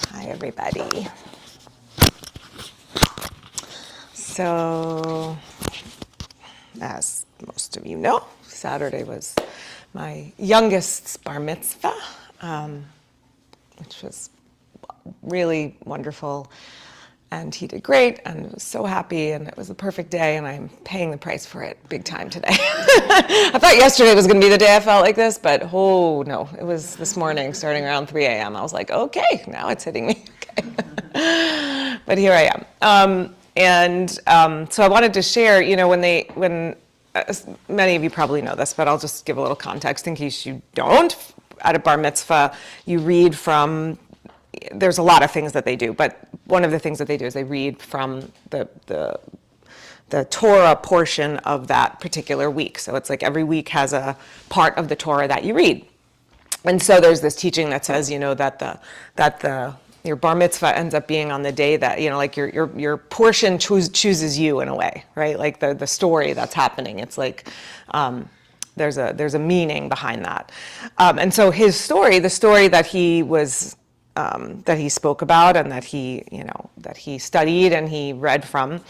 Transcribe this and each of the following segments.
Hi, everybody. So, as most of you know, Saturday was my youngest's bar mitzvah, which was really wonderful. And he did great and was so happy, and it was the perfect day, and I'm paying the price for it big time today. I thought yesterday was going to be the day I felt like this, but oh no, it was this morning starting around 3 a.m. I was like, okay, now it's hitting me. Okay. But here I am. So I wanted to share, when many of you probably know this, but I'll just give a little context in case you don't. At a bar mitzvah, you read from, there's a lot of things that they do, but one of the things that they do is they read from the Torah portion of that particular week. So it's like every week has a part of the Torah that you read. And so there's this teaching that says, that your bar mitzvah ends up being on the day that, like your portion chooses you in a way, right? Like the story that's happening. It's like, there's a meaning behind that. And so his story, the story that he was, that he spoke about and that he studied and he read from,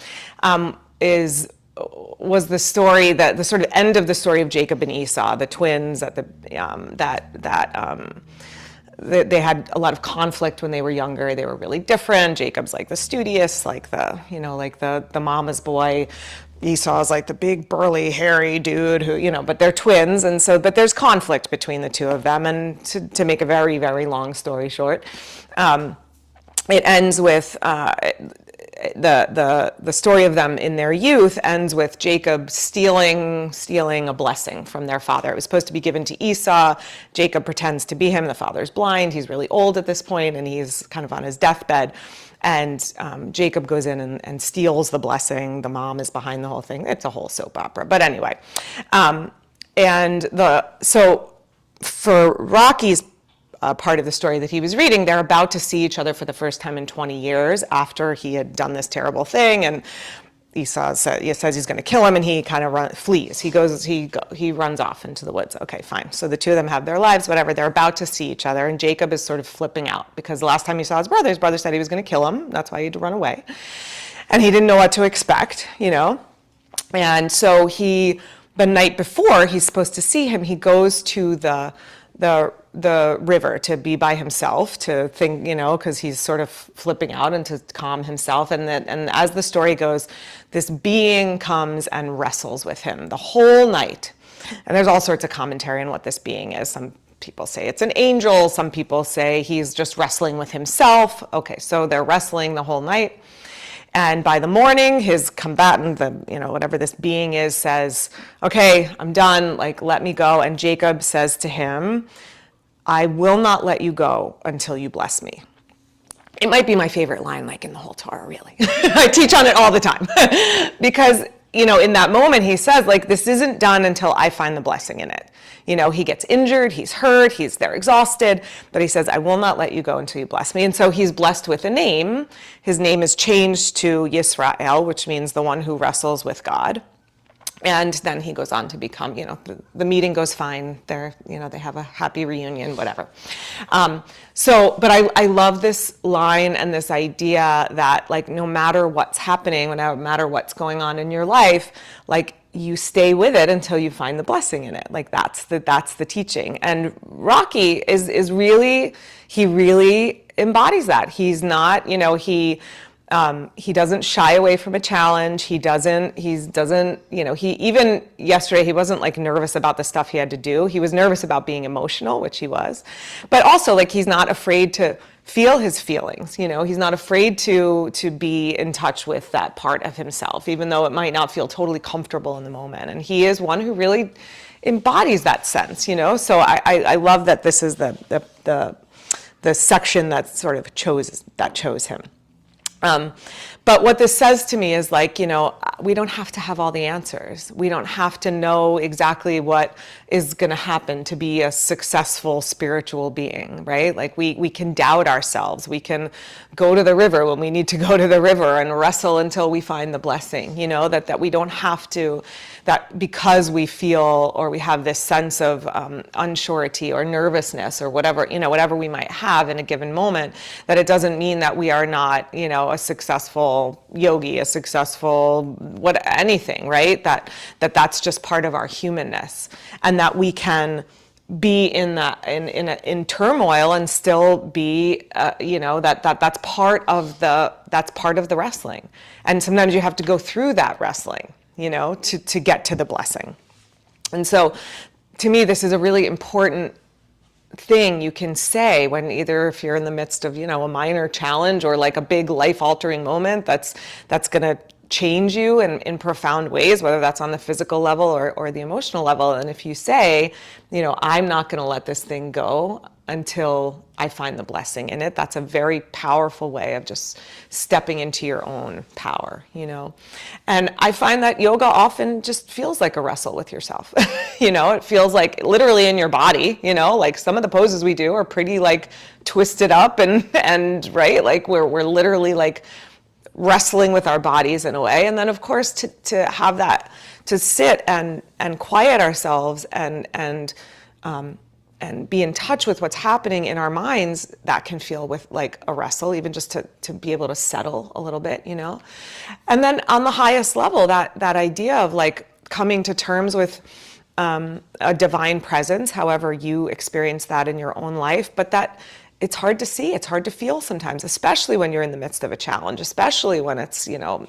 was the story that the sort of end of the story of Jacob and Esau, the twins, they had a lot of conflict when they were younger. They were really different. Jacob's like the studious, like the mama's boy. Esau's like the big, burly, hairy dude who, but they're twins. And so, but there's conflict between the two of them. And to make a very, very long story short, it ends with, the story of them in their youth ends with Jacob stealing a blessing from their father. It was supposed to be given to Esau. Jacob pretends to be him. The father's blind. He's really old at this point, and he's kind of on his deathbed. And Jacob goes in and steals the blessing. The mom is behind the whole thing. It's a whole soap opera. But anyway, so for Rocky's part of the story that he was reading, they're about to see each other for the first time in 20 years after he had done this terrible thing. And Esau says he's going to kill him, and he kind of flees. He runs off into the woods. Okay, fine. So the two of them have their lives, whatever. They're about to see each other, and Jacob is sort of flipping out because the last time he saw his brother said he was going to kill him. That's why he had to run away, and he didn't know what to expect, And so the night before he's supposed to see him, he goes to the river to be by himself, to think, because he's sort of flipping out, and to calm himself. And as the story goes, this being comes and wrestles with him the whole night. And there's all sorts of commentary on what this being is. Some people say it's an angel. Some people say he's just wrestling with himself. Okay, so they're wrestling the whole night. And by the morning, his combatant, whatever this being is, says, okay, I'm done, let me go. And Jacob says to him, I will not let you go until you bless me. It might be my favorite line, in the whole Torah, really. I teach on it all the time. Because, in that moment, he says, this isn't done until I find the blessing in it. He gets injured, he's hurt, they're exhausted, but he says, I will not let you go until you bless me. And so he's blessed with a name. His name is changed to Yisrael, which means the one who wrestles with God. And then he goes on to become, the meeting goes fine. They have a happy reunion, whatever. But I love this line and this idea that no matter what's happening, no matter what's going on in your life, you stay with it until you find the blessing in it. That's the teaching. And Rocky is really, he really embodies that. He's not, he doesn't shy away from a challenge. He even yesterday, he wasn't nervous about the stuff he had to do. He was nervous about being emotional, which he was, but also he's not afraid to feel his feelings. He's not afraid to be in touch with that part of himself, even though it might not feel totally comfortable in the moment. And he is one who really embodies that sense, So I love that this is the section that sort of chose him. But what this says to me is we don't have to have all the answers. We don't have to know exactly what is going to happen to be a successful spiritual being, right? Like we can doubt ourselves. We can go to the river when we need to go to the river and wrestle until we find the blessing, that we don't have to, that because we feel or we have this sense of unsurety or nervousness or whatever we might have in a given moment, that it doesn't mean that we are not, a successful yogi, a successful anything, right? That's just part of our humanness, and that we can be in turmoil and still be, that's part of the wrestling. And sometimes you have to go through that wrestling, to get to the blessing. And so, to me, this is a really important thing you can say when either if you're in the midst of, a minor challenge or like a big life-altering moment that's going to change you in profound ways, whether that's on the physical level or the emotional level. And if you say, I'm not going to let this thing go until I find the blessing in it, that's a very powerful way of just stepping into your own power, And I find that yoga often just feels like a wrestle with yourself. It feels like literally in your body, like some of the poses we do are pretty like twisted up and right, like we're literally like wrestling with our bodies in a way. And then of course to have that, to sit and quiet ourselves and be in touch with what's happening in our minds, that can feel with like a wrestle, even just to be able to settle a little bit, And then on the highest level, that idea of like coming to terms with a divine presence, however you experience that in your own life, but that it's hard to see, it's hard to feel sometimes, especially when you're in the midst of a challenge, especially when it's,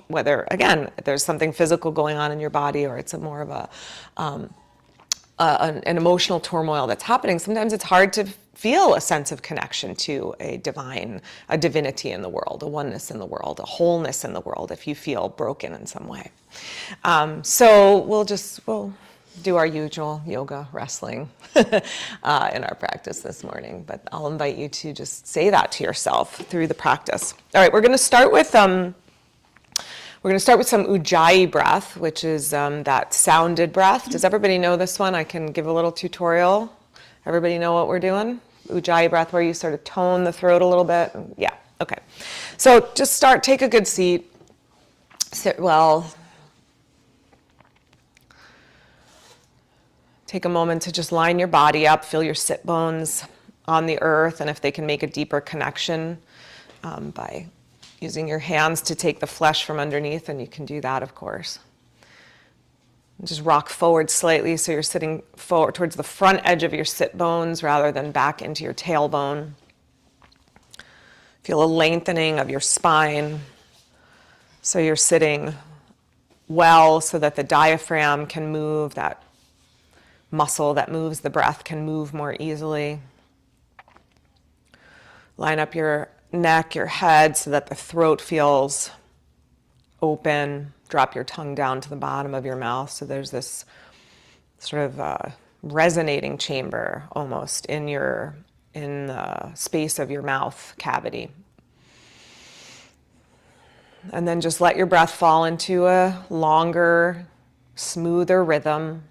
whether, again, there's something physical going on in your body or it's a more of an emotional turmoil that's happening. Sometimes it's hard to feel a sense of connection to a divinity in the world, a oneness in the world, a wholeness in the world, if you feel broken in some way. So we'll do our usual yoga wrestling in our practice this morning, but I'll invite you to just say that to yourself through the practice. All right, we're going to start with some Ujjayi breath, which is that sounded breath. Does everybody know this one? I can give a little tutorial. Everybody know what we're doing? Ujjayi breath, where you sort of tone the throat a little bit. Yeah, okay. So just take a good seat, sit well. Take a moment to just line your body up, feel your sit bones on the earth, and if they can make a deeper connection by using your hands to take the flesh from underneath, and you can do that, of course. And just rock forward slightly so you're sitting forward towards the front edge of your sit bones rather than back into your tailbone. Feel a lengthening of your spine so you're sitting well so that the diaphragm can move, that muscle that moves the breath can move more easily. Line up your neck, your head, so that the throat feels open. Drop your tongue down to the bottom of your mouth, so there's this sort of resonating chamber almost in the space of your mouth cavity. And then just let your breath fall into a longer, smoother rhythm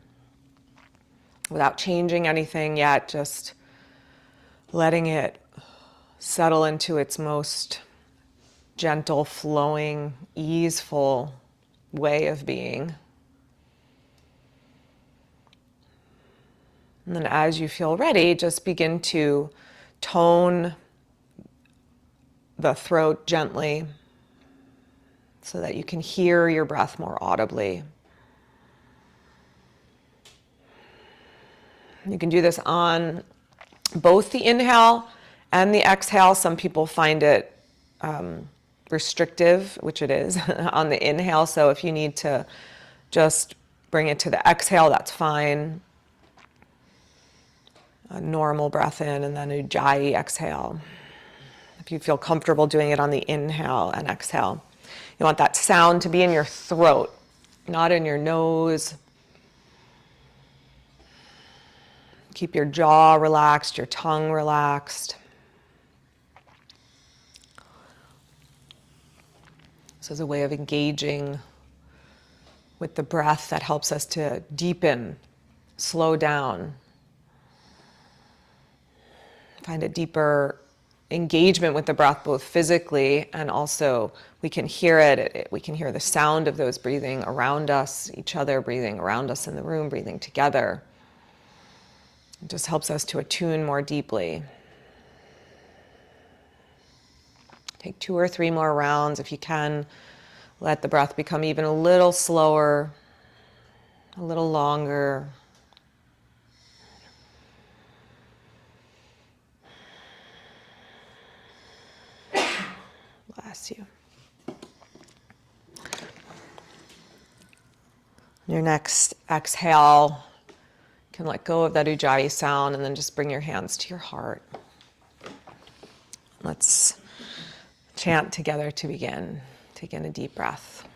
without changing anything yet, just letting it settle into its most gentle, flowing, easeful way of being. And then as you feel ready, just begin to tone the throat gently so that you can hear your breath more audibly. You can do this on both the inhale and the exhale. Some people find it restrictive, which it is, on the inhale. So if you need to just bring it to the exhale, that's fine. A normal breath in and then Ujjayi exhale. If you feel comfortable doing it on the inhale and exhale. You want that sound to be in your throat, not in your nose. Keep your jaw relaxed, your tongue relaxed. This is a way of engaging with the breath that helps us to deepen, slow down, find a deeper engagement with the breath, both physically and also we can hear it. We can hear the sound of those breathing around us, each other breathing around us in the room, breathing together. It just helps us to attune more deeply. Take 2 or 3 more rounds if you can. Let the breath become even a little slower, a little longer. Bless you. Your next exhale, you can let go of that ujjayi sound and then just bring your hands to your heart. Let's chant together to begin. Take in a deep breath.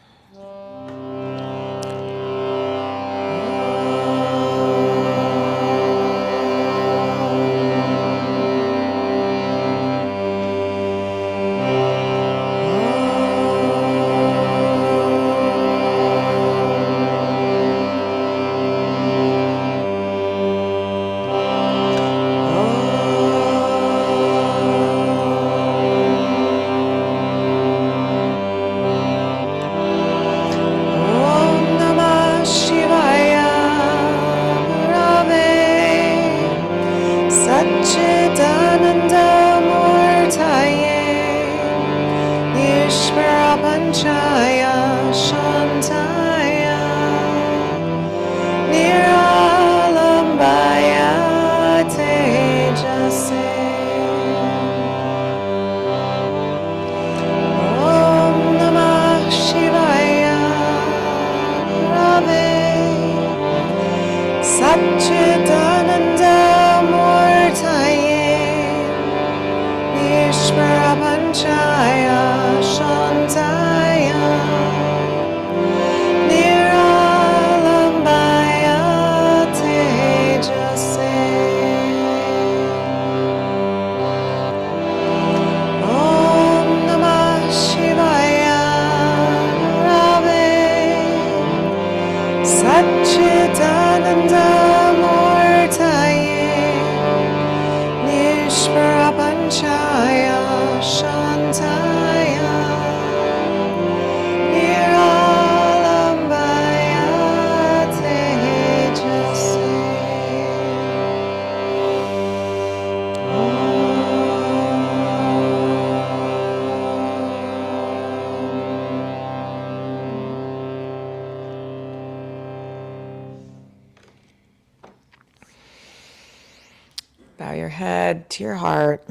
Bow your head to your heart.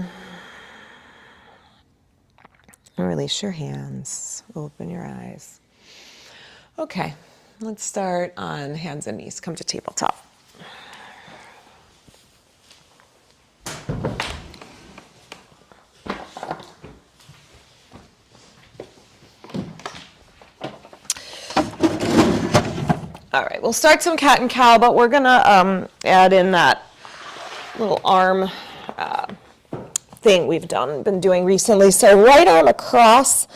And release your hands. Open your eyes. Okay, let's start on hands and knees. Come to tabletop. All right, we'll start some cat and cow, but we're gonna add in that little arm thing we've been doing recently. So right arm across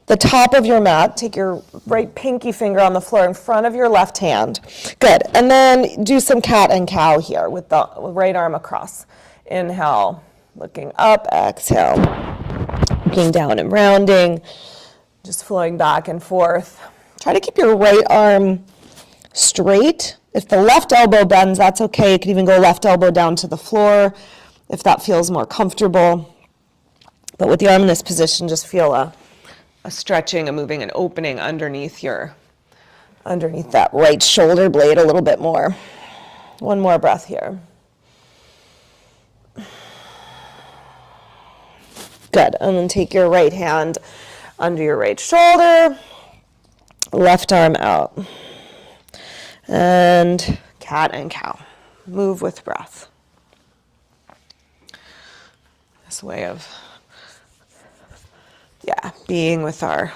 the top of your mat. Take your right pinky finger on the floor in front of your left hand. Good. And then do some cat and cow here with the right arm across. Inhale, looking up. Exhale, looking down and rounding. Just flowing back and forth. Try to keep your right arm straight. If the left elbow bends, that's okay. You can even go left elbow down to the floor if that feels more comfortable. But with the arm in this position, just feel a stretching, a moving, an opening underneath that right shoulder blade a little bit more. One more breath here. Good. And then take your right hand under your right shoulder, left arm out. And cat and cow. Move with breath. This way of, being with our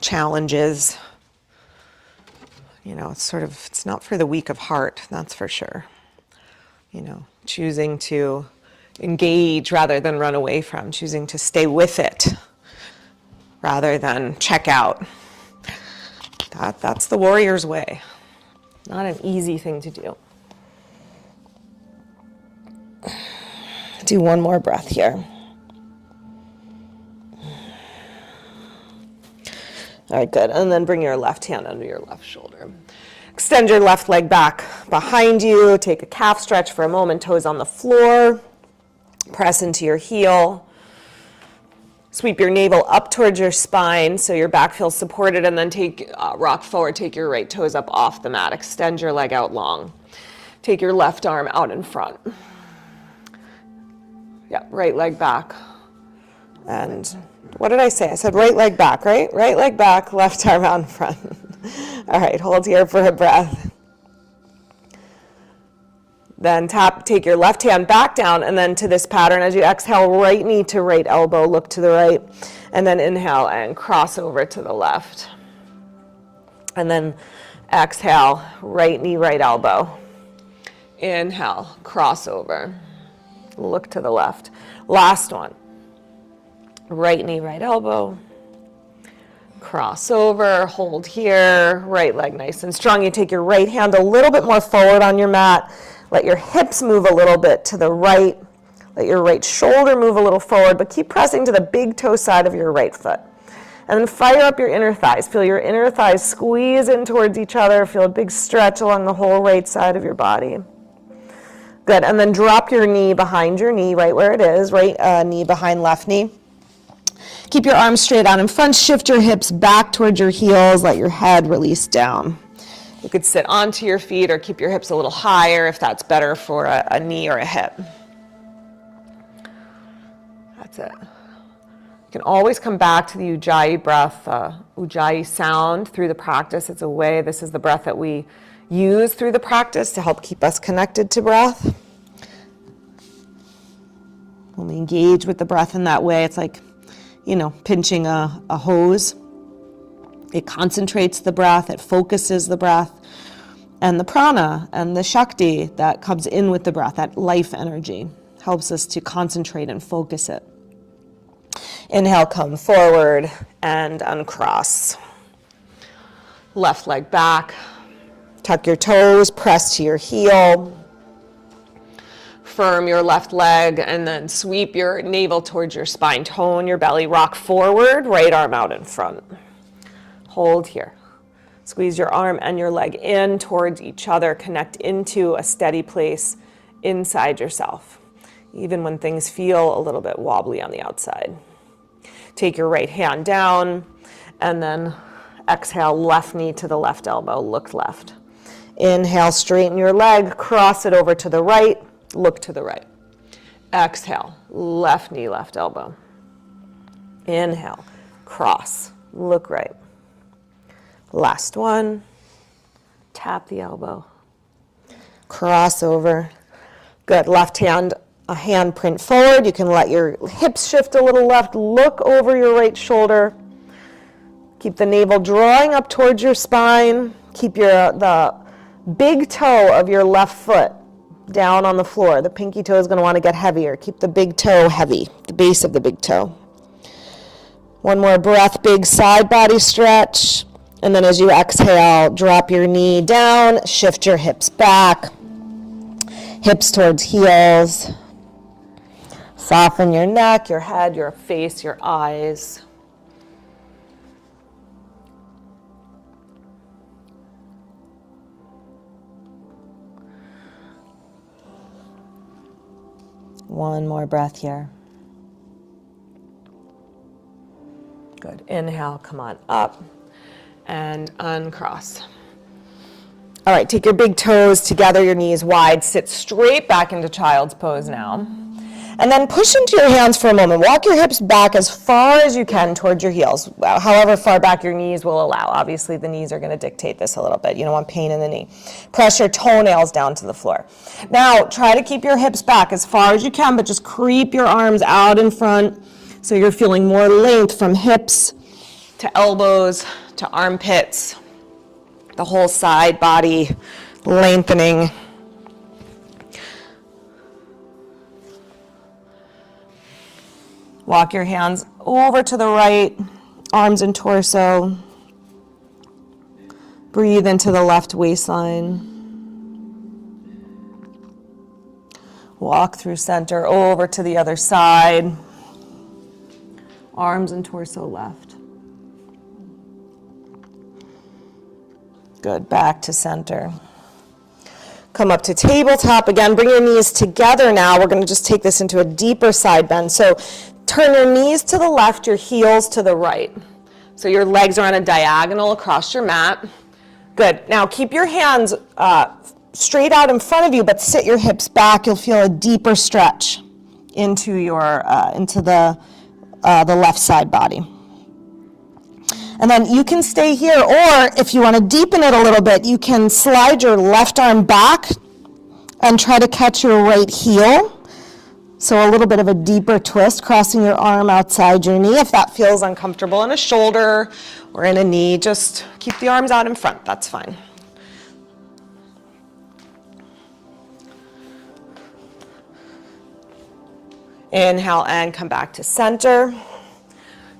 challenges. It's not for the weak of heart, that's for sure. Choosing to engage rather than run away from, choosing to stay with it rather than check out. That's the warrior's way. Not an easy thing to do. Do one more breath here. All right, good. And then bring your left hand under your left shoulder. Extend your left leg back behind you. Take a calf stretch for a moment, toes on the floor. Press into your heel. Sweep your navel up towards your spine so your back feels supported, and then rock forward. Take your right toes up off the mat. Extend your leg out long. Take your left arm out in front. Yeah, right leg back. And what did I say? I said right leg back, right? Right leg back, left arm out in front. All right, hold here for a breath. Then take your left hand back down, and then to this pattern, as you exhale, right knee to right elbow, look to the right, and then inhale and cross over to the left. And then exhale, right knee, right elbow. Inhale, cross over, look to the left. Last one. Right knee, right elbow. Cross over, hold here, right leg nice and strong. You take your right hand a little bit more forward on your mat. Let your hips move a little bit to the right. Let your right shoulder move a little forward, but keep pressing to the big toe side of your right foot. And then fire up your inner thighs. Feel your inner thighs squeeze in towards each other. Feel a big stretch along the whole right side of your body. Good, and then drop your knee behind your knee, right where it is, right knee behind left knee. Keep your arms straight out in front. Shift your hips back towards your heels. Let your head release down. You could sit onto your feet or keep your hips a little higher if that's better for a knee or a hip. That's it. You can always come back to the Ujjayi breath, Ujjayi sound through the practice. It's a way, this is the breath that we use through the practice to help keep us connected to breath. When we engage with the breath in that way, it's like, pinching a hose. It concentrates the breath, it focuses the breath, and the prana and the shakti that comes in with the breath, that life energy, helps us to concentrate and focus it. Inhale, come forward and uncross. Left leg back, tuck your toes, press to your heel. Firm your left leg and then sweep your navel towards your spine. Tone your belly, rock forward, right arm out in front. Hold here. Squeeze your arm and your leg in towards each other. Connect into a steady place inside yourself, even when things feel a little bit wobbly on the outside. Take your right hand down and then exhale, left knee to the left elbow, look left. Inhale, straighten your leg, cross it over to the right. Look to the right. Exhale, left knee, left elbow. Inhale, cross, look right. Last one, tap the elbow. Cross over. Good, left hand, a hand print forward. You can let your hips shift a little left. Look over your right shoulder. Keep the navel drawing up towards your spine. Keep the big toe of your left foot down on the floor. The pinky toe is going to want to get heavier. Keep the big toe heavy, the base of the big toe. One more breath, big side body stretch. And then as you exhale, drop your knee down, shift your hips back, hips towards heels. Soften your neck, your head, your face, your eyes. One more breath here. Good. Inhale, come on up and uncross. All right, take your big toes together, your knees wide, sit straight back into child's pose now. And then push into your hands for a moment. Walk your hips back as far as you can towards your heels, however far back your knees will allow. Obviously, the knees are going to dictate this a little bit. You don't want pain in the knee. Press your toenails down to the floor. Now, try to keep your hips back as far as you can, but just creep your arms out in front so you're feeling more length from hips to elbows to armpits, the whole side body lengthening. Walk your hands over to the right, arms and torso. Breathe into the left waistline. Walk through center, over to the other side. Arms and torso left. Good, back to center. Come up to tabletop again, bring your knees together now. We're gonna just take this into a deeper side bend. So turn your knees to the left, your heels to the right. So your legs are on a diagonal across your mat. Good, now keep your hands straight out in front of you, but sit your hips back. You'll feel a deeper stretch into the left side body. And then you can stay here, or if you want to deepen it a little bit, you can slide your left arm back and try to catch your right heel. So a little bit of a deeper twist, crossing your arm outside your knee. If that feels uncomfortable in a shoulder or in a knee, just keep the arms out in front, that's fine. Inhale and come back to center.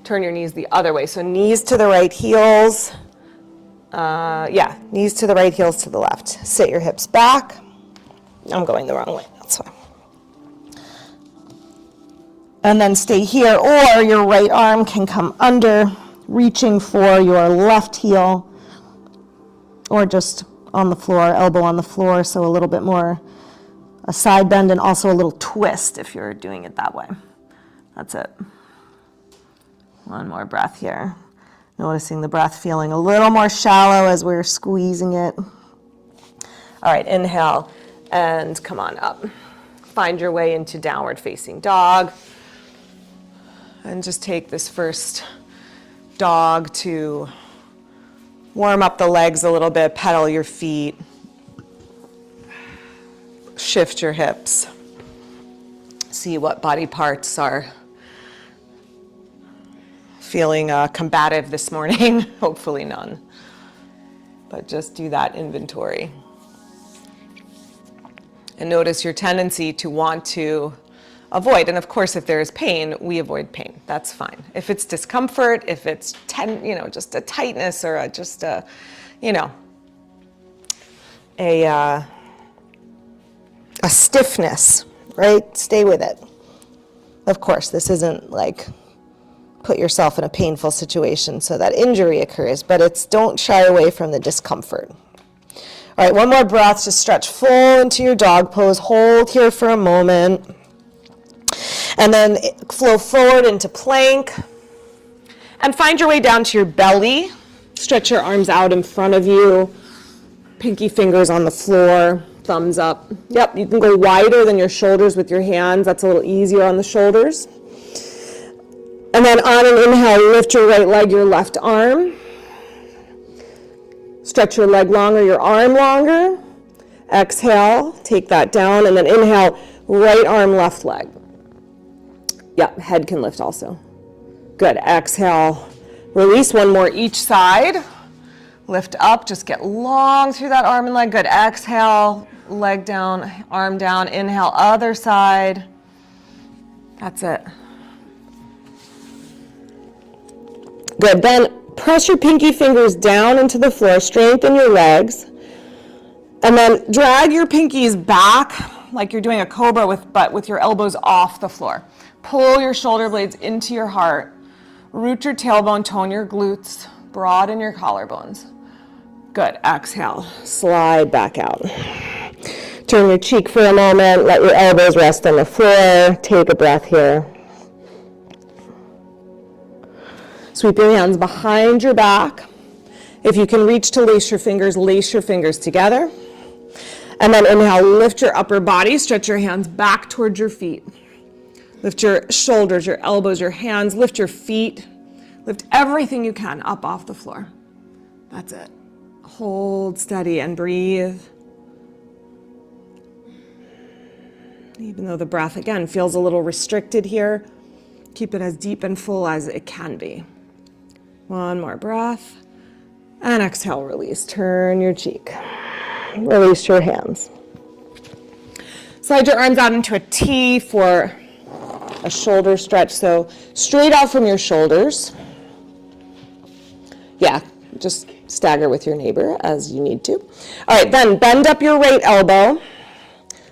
Turn your knees the other way. So knees to the right, heels. Knees to the right, heels to the left. Sit your hips back. I'm going the wrong way, that's fine. And then stay here, or your right arm can come under, reaching for your left heel, or just on the floor, elbow on the floor, so a little bit more a side bend and also a little twist if you're doing it that way. That's it. One more breath here. Noticing the breath feeling a little more shallow as we're squeezing it. All right, inhale and come on up. Find your way into downward facing dog. And just take this first dog to warm up the legs a little bit, pedal your feet, shift your hips. See what body parts are feeling combative this morning. Hopefully none. But just do that inventory. And notice your tendency to want to avoid. And of course, if there is pain, we avoid pain. That's fine. If it's discomfort, if it's just a tightness or just a stiffness, right? Stay with it. Of course, this isn't like put yourself in a painful situation so that injury occurs, but don't shy away from the discomfort. All right, one more breath, just stretch full into your dog pose, hold here for a moment, and then flow forward into plank, and find your way down to your belly. Stretch your arms out in front of you, pinky fingers on the floor, thumbs up. Yep, you can go wider than your shoulders with your hands. That's a little easier on the shoulders. And then on an inhale, lift your right leg, your left arm. Stretch your leg longer, your arm longer. Exhale, take that down, and then inhale, right arm, left leg. Yep, head can lift also. Good, exhale, release, one more each side. Lift up, just get long through that arm and leg. Good, exhale, leg down, arm down, inhale, other side. That's it. Good, then press your pinky fingers down into the floor, strengthen your legs, and then drag your pinkies back like you're doing a cobra but with your elbows off the floor. Pull your shoulder blades into your heart, root your tailbone, tone your glutes, broaden your collarbones. Good, exhale, slide back out. Turn your cheek for a moment, let your elbows rest on the floor, take a breath here. Sweep your hands behind your back. If you can reach to lace your fingers together. And then inhale, lift your upper body, stretch your hands back towards your feet. Lift your shoulders, your elbows, your hands, lift your feet. Lift everything you can up off the floor. That's it. Hold steady and breathe. Even though the breath, again, feels a little restricted here, keep it as deep and full as it can be. One more breath. And exhale, release. Turn your cheek. Release your hands. Slide your arms out into a T for a shoulder stretch. So straight out from your shoulders. Yeah, just Stagger with your neighbor as you need to. All right, then bend up your right elbow.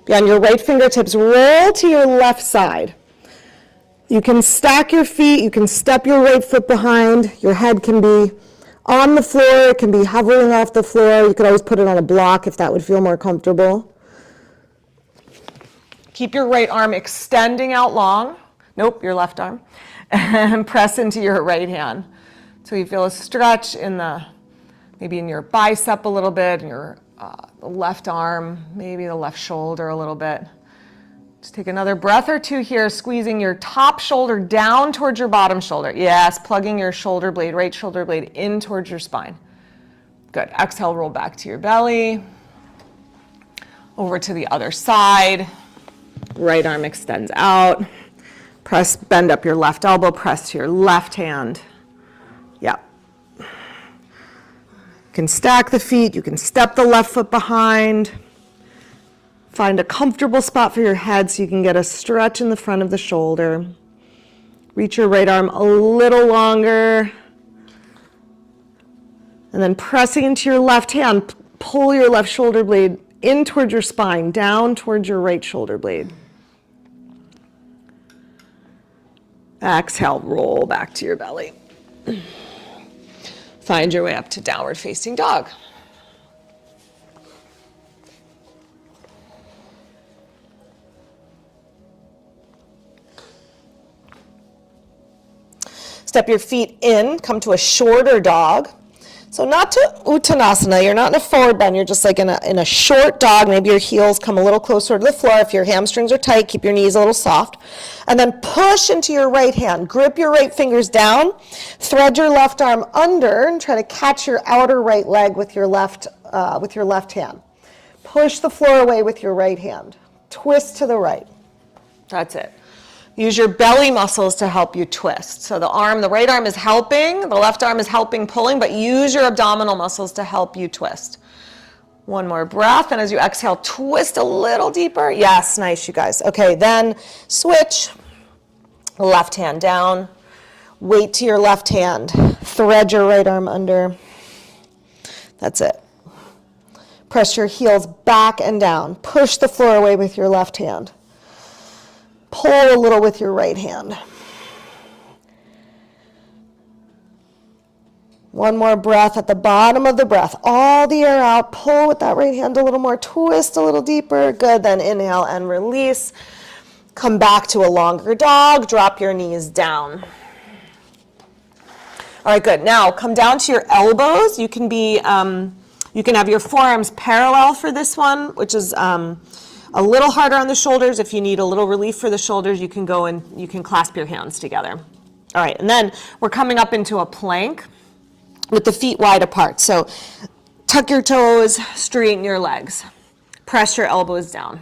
Beyond your right fingertips, roll to your left side. You can stack your feet, you can step your right foot behind. Your head can be on the floor, it can be hovering off the floor. You could always put it on a block if that would feel more comfortable. Keep your right arm extending out long. Nope, your left arm. And press into your right hand. So you feel a stretch in maybe in your bicep a little bit, in your left arm, maybe the left shoulder a little bit. Just take another breath or two here, squeezing your top shoulder down towards your bottom shoulder. Yes, plugging your shoulder blade, right shoulder blade in towards your spine. Good. Exhale, roll back to your belly. Over to the other side. Right arm extends out. Press, bend up your left elbow, press to your left hand. Yep. You can stack the feet, you can step the left foot behind. Find a comfortable spot for your head so you can get a stretch in the front of the shoulder. Reach your right arm a little longer. And then pressing into your left hand, pull your left shoulder blade in towards your spine, down towards your right shoulder blade. Exhale, roll back to your belly. Find your way up to downward facing dog. Step your feet in, come to a shorter dog. So not to Uttanasana, you're not in a forward bend, you're just like in a short dog. Maybe your heels come a little closer to the floor. If your hamstrings are tight, keep your knees a little soft. And then push into your right hand. Grip your right fingers down, thread your left arm under, and try to catch your outer right leg with your left hand. Push the floor away with your right hand. Twist to the right. That's it. Use your belly muscles to help you twist. So the right arm is helping, the left arm is helping pulling, but use your abdominal muscles to help you twist. One more breath, and as you exhale, twist a little deeper. Yes, nice, you guys. Okay, then switch. Left hand down. Weight to your left hand. Thread your right arm under. That's it. Press your heels back and down. Push the floor away with your left hand. Pull a little with your right hand. One more breath at the bottom of the breath. All the air out. Pull with that right hand a little more. Twist a little deeper. Good. Then inhale and release. Come back to a longer dog. Drop your knees down. All right, good. Now come down to your elbows. You can have your forearms parallel for this one, which is a little harder on the shoulders. If you need a little relief for the shoulders, you can go and you can clasp your hands together. All right, and then we're coming up into a plank with the feet wide apart. So tuck your toes, straighten your legs. Press your elbows down.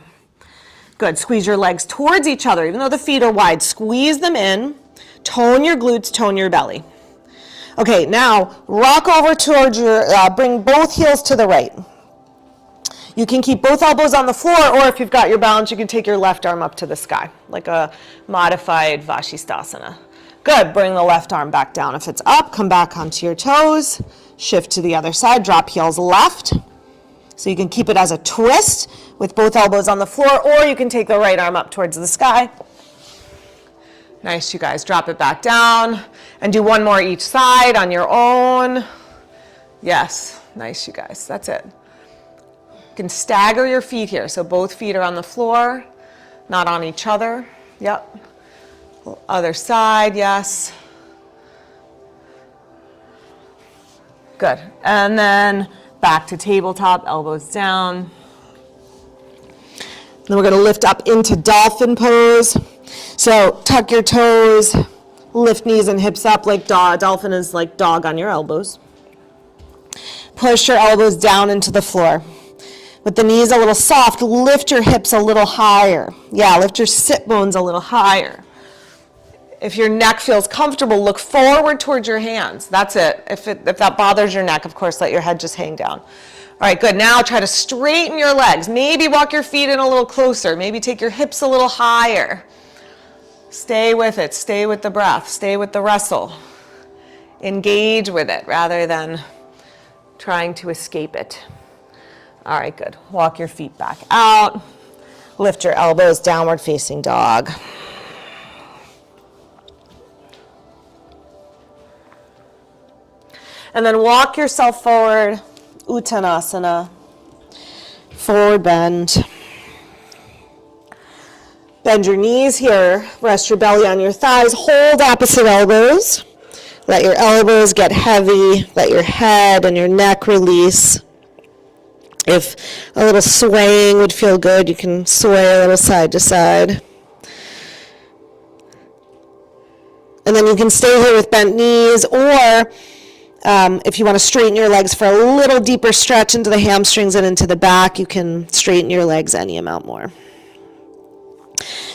Good, squeeze your legs towards each other. Even though the feet are wide, squeeze them in. Tone your glutes, tone your belly. Okay, now rock over towards bring both heels to the right. You can keep both elbows on the floor, or if you've got your balance, you can take your left arm up to the sky, like a modified Vashisthasana. Good, bring the left arm back down. If it's up, come back onto your toes, shift to the other side, drop heels left. So you can keep it as a twist with both elbows on the floor, or you can take the right arm up towards the sky. Nice, you guys. Drop it back down and do one more each side on your own. Yes, nice, you guys. That's it. You can stagger your feet here. So both feet are on the floor, not on each other. Yep. Other side, yes. Good. And then back to tabletop, elbows down. Then we're going to lift up into dolphin pose. So tuck your toes, lift knees and hips up like dog. Dolphin is like dog on your elbows. Push your elbows down into the floor. With the knees a little soft, lift your hips a little higher. Yeah, lift your sit bones a little higher. If your neck feels comfortable, look forward towards your hands. That's it. If that bothers your neck, of course, let your head just hang down. All right, good. Now try to straighten your legs. Maybe walk your feet in a little closer. Maybe take your hips a little higher. Stay with it. Stay with the breath. Stay with the wrestle. Engage with it rather than trying to escape it. All right, good. Walk your feet back out. Lift your elbows, downward facing dog. And then walk yourself forward, Uttanasana, forward bend. Bend your knees here, rest your belly on your thighs, hold opposite elbows. Let your elbows get heavy, let your head and your neck release. If a little swaying would feel good, you can sway a little side to side. And then you can stay here with bent knees, or if you want to straighten your legs for a little deeper stretch into the hamstrings and into the back, you can straighten your legs any amount more.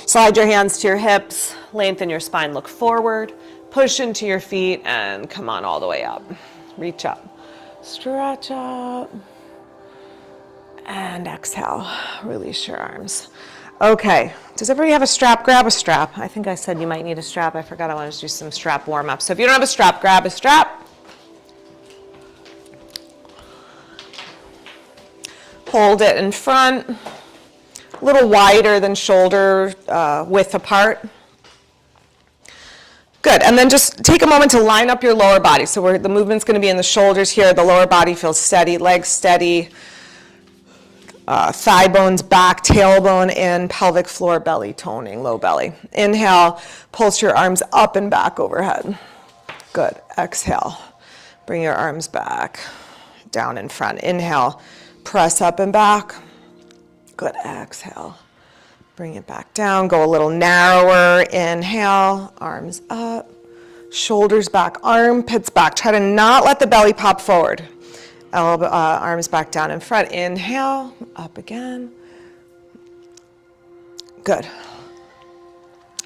Slide your hands to your hips, lengthen your spine, look forward, push into your feet, and come on all the way up. Reach up, stretch up, and exhale. Release your arms. Okay, does everybody have a strap? Grab a strap. I think I said you might need a strap. I forgot I wanted to do some strap warm-up. So if you don't have a strap, grab a strap. Hold it in front, a little wider than shoulder width apart. Good, and then just take a moment to line up your lower body. So the movement's going to be in the shoulders here. The lower body feels steady, legs steady, thigh bones back, tailbone in, pelvic floor, belly toning, low belly. Inhale, pulse your arms up and back overhead. Good, exhale, bring your arms back, down in front. Inhale, press up and back. Good, exhale. Bring it back down, go a little narrower. Inhale, arms up, shoulders back, armpits back. Try to not let the belly pop forward. Arms back down in front. Inhale, up again. Good.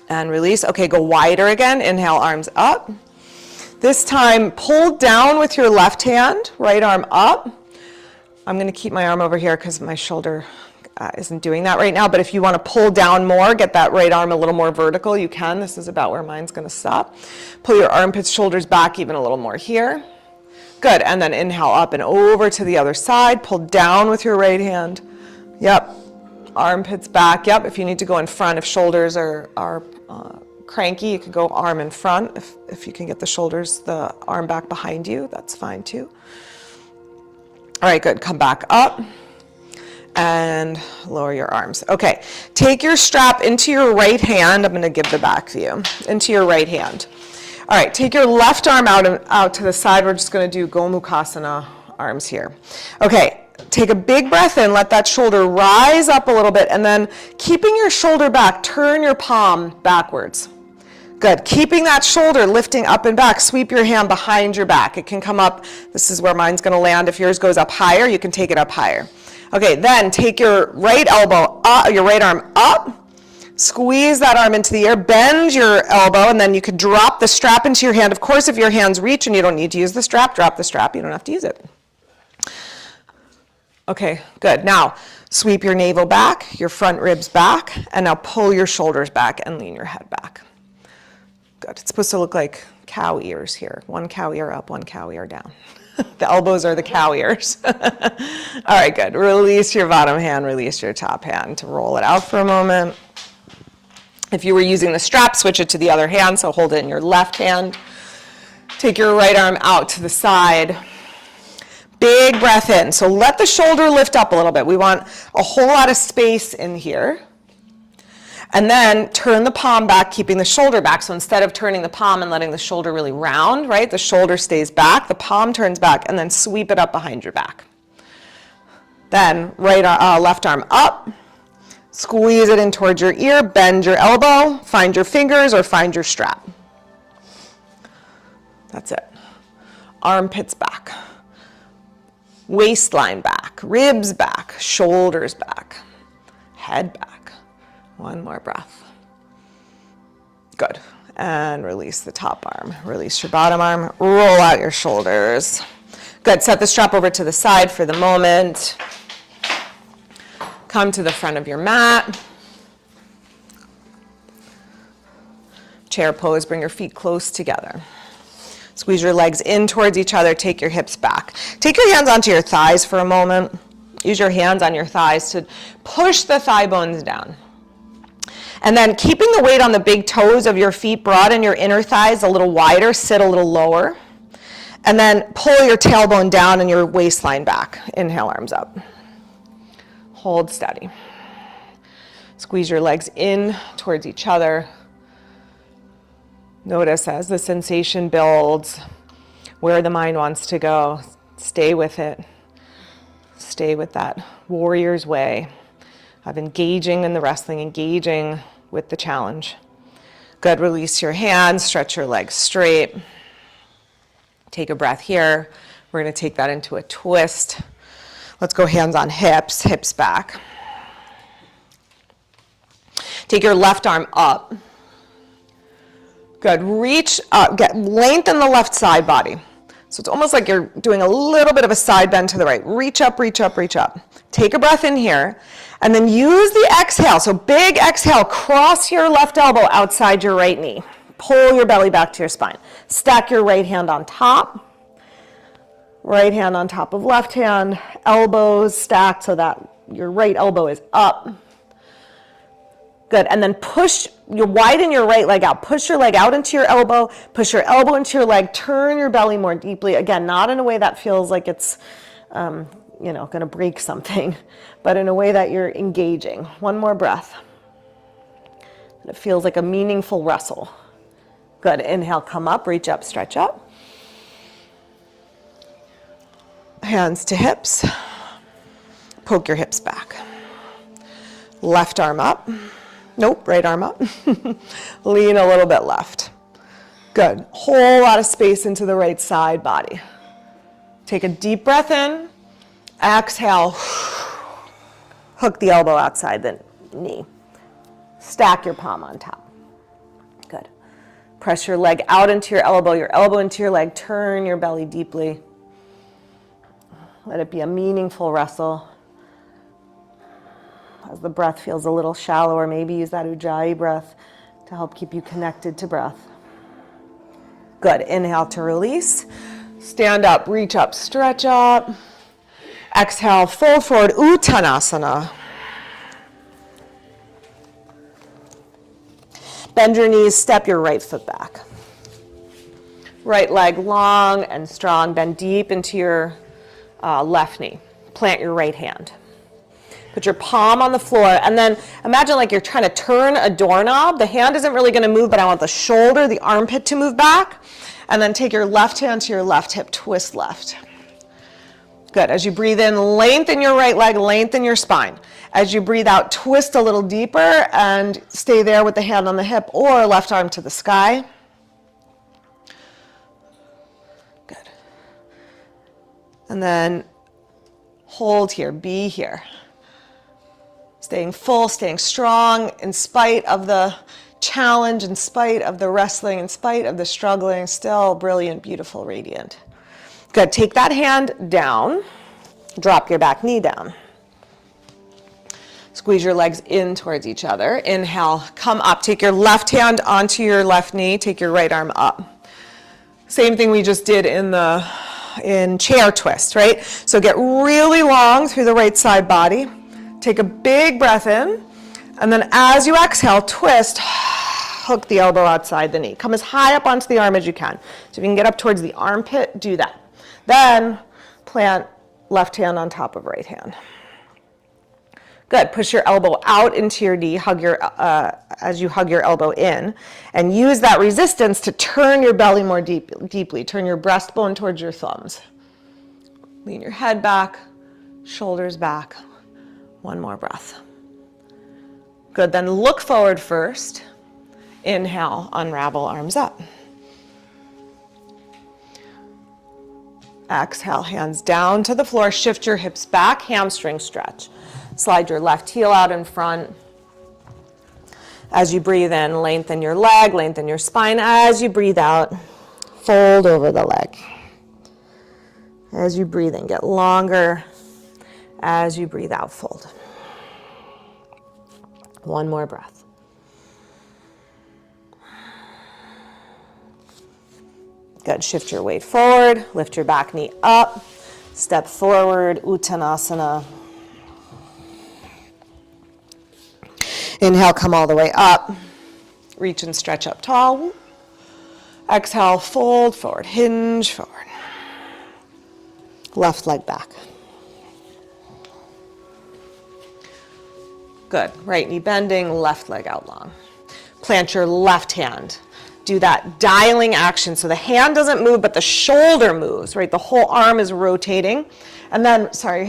And release. Okay, go wider again. Inhale, arms up. This time, pull down with your left hand, right arm up. I'm going to keep my arm over here because my shoulder isn't doing that right now, but if you want to pull down more, get that right arm a little more vertical, you can. This is about where mine's going to stop. Pull your armpits, shoulders back even a little more here. Good, and then inhale up and over to the other side. Pull down with your right hand. Yep, armpits back. Yep, if you need to go in front, if shoulders are cranky, you can go arm in front. If you can get the shoulders, the arm back behind you, that's fine too. All right, good, come back up. And lower your arms. Okay, take your strap into your right hand. I'm going to give the back view. Into your right hand. All right, take your left arm out to the side. We're just going to do Gomukhasana arms here. Okay, take a big breath in. Let that shoulder rise up a little bit. And then keeping your shoulder back, turn your palm backwards. Good, keeping that shoulder lifting up and back. Sweep your hand behind your back. It can come up. This is where mine's going to land. If yours goes up higher, you can take it up higher. Okay, then take your right elbow up, your right arm up, squeeze that arm into the air, bend your elbow, and then you could drop the strap into your hand. Of course, if your hands reach and you don't need to use the strap, drop the strap. You don't have to use it. Okay, good. Now, sweep your navel back, your front ribs back, and now pull your shoulders back and lean your head back. Good. It's supposed to look like cow ears here. One cow ear up, one cow ear down. The elbows are the cow ears. All right, good. Release your bottom hand, release your top hand to roll it out for a moment. If you were using the strap, switch it to the other hand, so hold it in your left hand. Take your right arm out to the side. Big breath in. So let the shoulder lift up a little bit. We want a whole lot of space in here. And then turn the palm back, keeping the shoulder back. So instead of turning the palm and letting the shoulder really round, right, the shoulder stays back, the palm turns back, and then sweep it up behind your back. Then left arm up, squeeze it in towards your ear, bend your elbow, find your fingers or find your strap. That's it. Armpits back, waistline back, ribs back, shoulders back, head back. One more breath. Good. And release the top arm. Release your bottom arm. Roll out your shoulders. Good. Set the strap over to the side for the moment. Come to the front of your mat. Chair pose. Bring your feet close together. Squeeze your legs in towards each other, take your hips back. Take your hands onto your thighs for a moment. Use your hands on your thighs to push the thigh bones down. And then keeping the weight on the big toes of your feet, broaden your inner thighs a little wider, sit a little lower. And then pull your tailbone down and your waistline back. Inhale, arms up. Hold steady. Squeeze your legs in towards each other. Notice as the sensation builds, where the mind wants to go. Stay with it. Stay with that warrior's way of engaging in the wrestling, engaging with the challenge. Good, release your hands, stretch your legs straight. Take a breath here. We're going to take that into a twist. Let's go hands on hips, hips back. Take your left arm up. Good, reach up, lengthen the left side body. So it's almost like you're doing a little bit of a side bend to the right. Reach up, reach up, reach up. Take a breath in here, and then use the exhale. So big exhale, cross your left elbow outside your right knee. Pull your belly back to your spine. Stack your right hand on top. Right hand on top of left hand. Elbows stacked so that your right elbow is up. Good, and then you widen your right leg out. Push your leg out into your elbow. Push your elbow into your leg. Turn your belly more deeply. Again, not in a way that feels like it's, going to break something, but in a way that you're engaging. One more breath. And it feels like a meaningful wrestle. Good, inhale, come up, reach up, stretch up. Hands to hips. Poke your hips back. Left arm up. Nope, right arm up. Lean a little bit left. Good, whole lot of space into the right side body. Take a deep breath in. Exhale. Hook the elbow outside the knee. Stack your palm on top. Good. Press your leg out into your elbow into your leg. Turn your belly deeply. Let it be a meaningful wrestle. As the breath feels a little shallower, maybe use that Ujjayi breath to help keep you connected to breath. Good. Inhale to release. Stand up, reach up, stretch up. Exhale, fold forward, Uttanasana. Bend your knees, step your right foot back. Right leg long and strong. Bend deep into your left knee. Plant your right hand. Put your palm on the floor, and then imagine like you're trying to turn a doorknob. The hand isn't really going to move, but I want the shoulder, the armpit to move back. And then take your left hand to your left hip, twist left. Good. As you breathe in, lengthen your right leg, lengthen your spine. As you breathe out, twist a little deeper and stay there with the hand on the hip or left arm to the sky. Good. And then hold here, be here. Staying full, staying strong in spite of the challenge, in spite of the wrestling, in spite of the struggling, still brilliant, beautiful, radiant. Good, take that hand down, drop your back knee down. Squeeze your legs in towards each other. Inhale, come up, take your left hand onto your left knee, take your right arm up. Same thing we just did in chair twist, right? So get really long through the right side body. Take a big breath in, and then as you exhale, twist, hook the elbow outside the knee. Come as high up onto the arm as you can. So if you can get up towards the armpit, do that. Then plant left hand on top of right hand. Good, push your elbow out into your knee, as you hug your elbow in, and use that resistance to turn your belly more deeply. Turn your breastbone towards your thumbs. Lean your head back, shoulders back. One more breath. Good, then look forward first. Inhale, unravel, arms up. Exhale, hands down to the floor. Shift your hips back, hamstring stretch. Slide your left heel out in front. As you breathe in, lengthen your leg, lengthen your spine. As you breathe out, fold over the leg. As you breathe in, get longer. As you breathe out, fold. One more breath. Good, shift your weight forward, lift your back knee up, step forward, Uttanasana. Inhale, come all the way up, reach and stretch up tall. Exhale, fold forward, hinge forward. Left leg back. Good, right knee bending, left leg out long. Plant your left hand. Do that dialing action. So the hand doesn't move, but the shoulder moves, right? The whole arm is rotating. And then, right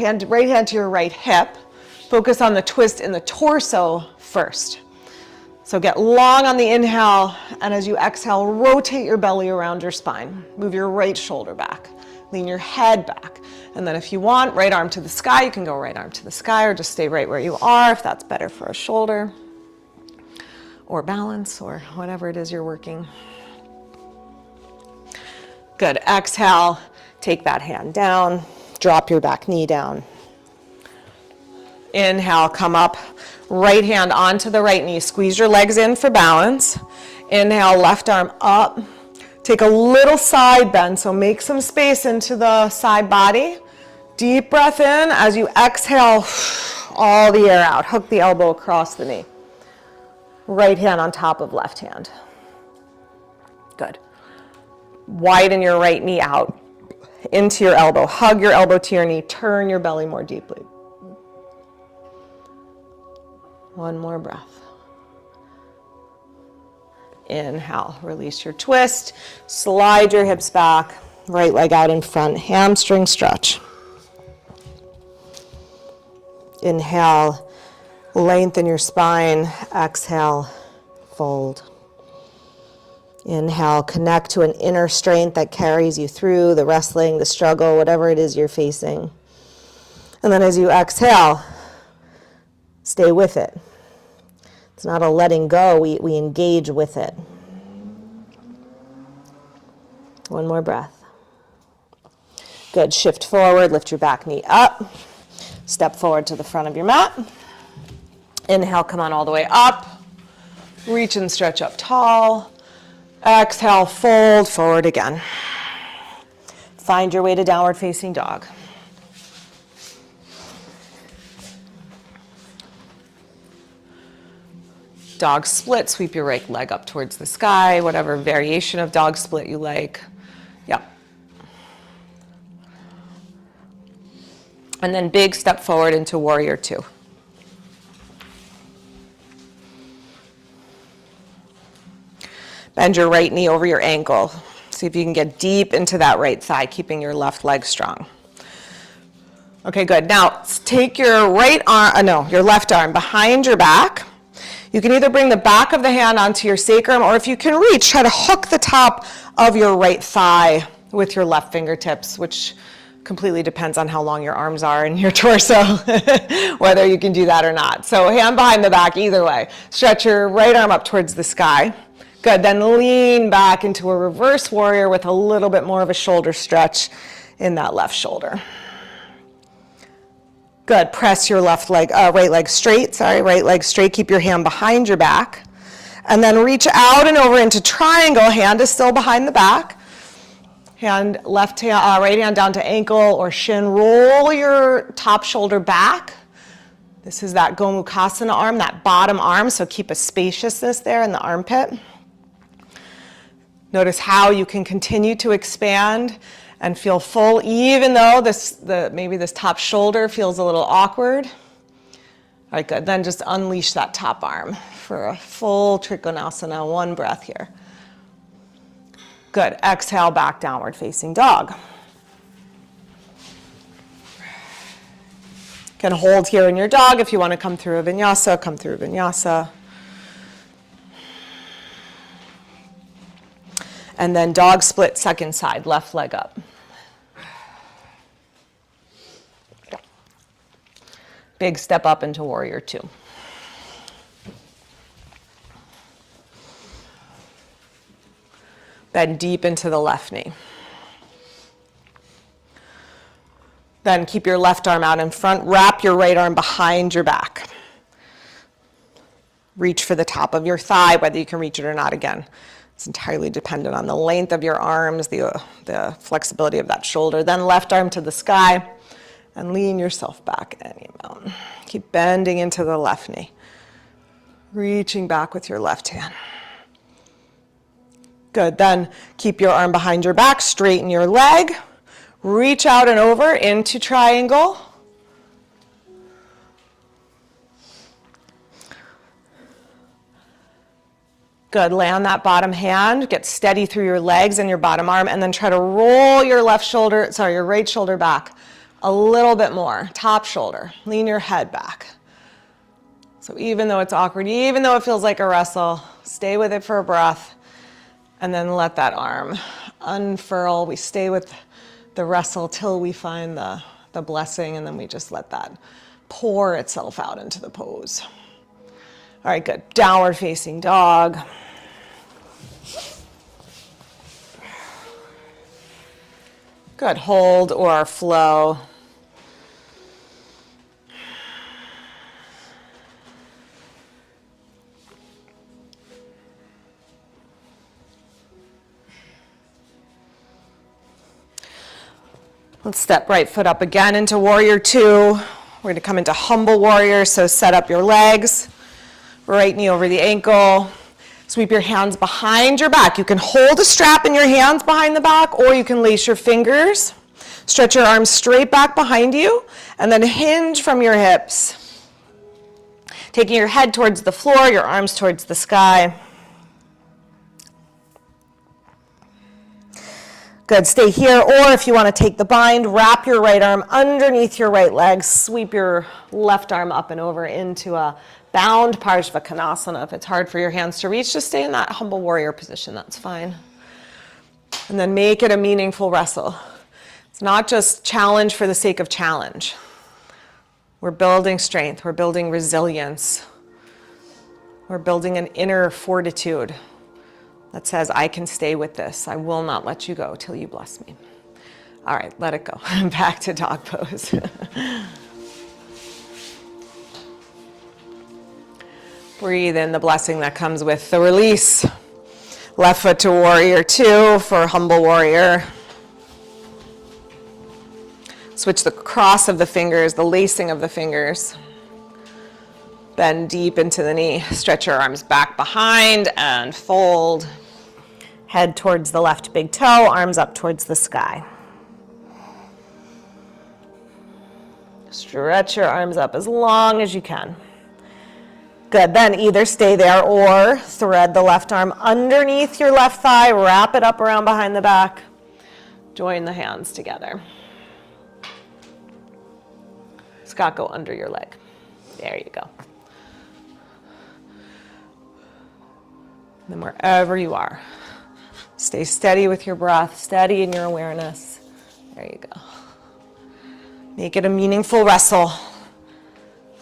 hand to your right hip. Focus on the twist in the torso first. So get long on the inhale, and as you exhale, rotate your belly around your spine. Move your right shoulder back. Lean your head back. And then if you want, right arm to the sky, you can go right arm to the sky, or just stay right where you are if that's better for a shoulder, or balance, or whatever it is you're working. Good, exhale, take that hand down, drop your back knee down. Inhale, come up, right hand onto the right knee, squeeze your legs in for balance. Inhale, left arm up. Take a little side bend, so make some space into the side body. Deep breath in. As you exhale, all the air out. Hook the elbow across the knee. Right hand on top of left hand. Good. Widen your right knee out into your elbow. Hug your elbow to your knee. Turn your belly more deeply. One more breath. Inhale, release your twist. Slide your hips back. Right leg out in front. Hamstring stretch. Inhale, lengthen your spine. Exhale, fold. Inhale, connect to an inner strength that carries you through the wrestling, the struggle, whatever it is you're facing. And then as you exhale, stay with it. It's not a letting go, we engage with it. One more breath. Good, shift forward, lift your back knee up. Step forward to the front of your mat. Inhale, come on all the way up. Reach and stretch up tall. Exhale, fold forward again. Find your way to downward facing dog. Dog split, sweep your right leg up towards the sky, whatever variation of dog split you like. Yep. And then big step forward into warrior two. Bend your right knee over your ankle. See if you can get deep into that right thigh, keeping your left leg strong. Okay, good. Now take your your left arm behind your back. You can either bring the back of the hand onto your sacrum, or if you can reach, try to hook the top of your right thigh with your left fingertips, which completely depends on how long your arms are and your torso, whether you can do that or not. So hand behind the back either way. Stretch your right arm up towards the sky. Good, then lean back into a reverse warrior with a little bit more of a shoulder stretch in that left shoulder. Good, press your right leg straight, right leg straight, keep your hand behind your back. And then reach out and over into triangle, hand is still behind the back. Right hand down to ankle or shin, roll your top shoulder back. This is that Gomukhasana arm, that bottom arm, so keep a spaciousness there in the armpit. Notice how you can continue to expand and feel full, even though maybe this top shoulder feels a little awkward. All right, good. Then just unleash that top arm for a full Trikonasana. One breath here. Good. Exhale, back downward facing dog. You can hold here in your dog. If you want to come through a vinyasa, come through a vinyasa. And then dog split, second side, left leg up. Big step up into warrior two. Bend deep into the left knee. Then keep your left arm out in front. Wrap your right arm behind your back. Reach for the top of your thigh, whether you can reach it or not again. It's entirely dependent on the length of your arms, the flexibility of that shoulder. Then left arm to the sky and lean yourself back any amount. Keep bending into the left knee. Reaching back with your left hand. Good, then keep your arm behind your back, straighten your leg, reach out and over into triangle. Good, lay on that bottom hand, get steady through your legs and your bottom arm, and then try to roll your your right shoulder back a little bit more, top shoulder, lean your head back. So even though it's awkward, even though it feels like a wrestle, stay with it for a breath, and then let that arm unfurl. We stay with the wrestle till we find the blessing, and then we just let that pour itself out into the pose. All right, good. Downward facing dog. Good, hold or flow. Let's step right foot up again into warrior two. We're going to come into humble warrior, so set up your legs. Right knee over the ankle. Sweep your hands behind your back. You can hold a strap in your hands behind the back, or you can lace your fingers. Stretch your arms straight back behind you, and then hinge from your hips. Taking your head towards the floor, your arms towards the sky. Good, stay here, or if you want to take the bind, wrap your right arm underneath your right leg, sweep your left arm up and over into a bound Parsvakonasana. If it's hard for your hands to reach, just stay in that humble warrior position, that's fine. And then make it a meaningful wrestle. It's not just challenge for the sake of challenge. We're building strength, we're building resilience, we're building an inner fortitude that says, I can stay with this. I will not let you go till you bless me. All right, let it go. Back to dog pose. Breathe in the blessing that comes with the release. Left foot to warrior two for humble warrior. Switch the cross of the fingers, the lacing of the fingers. Bend deep into the knee. Stretch your arms back behind and fold. Head towards the left big toe, arms up towards the sky. Stretch your arms up as long as you can. Good, then either stay there or thread the left arm underneath your left thigh, wrap it up around behind the back, join the hands together. Scott, go under your leg. There you go. And then wherever you are, stay steady with your breath, steady in your awareness. There you go. Make it a meaningful wrestle.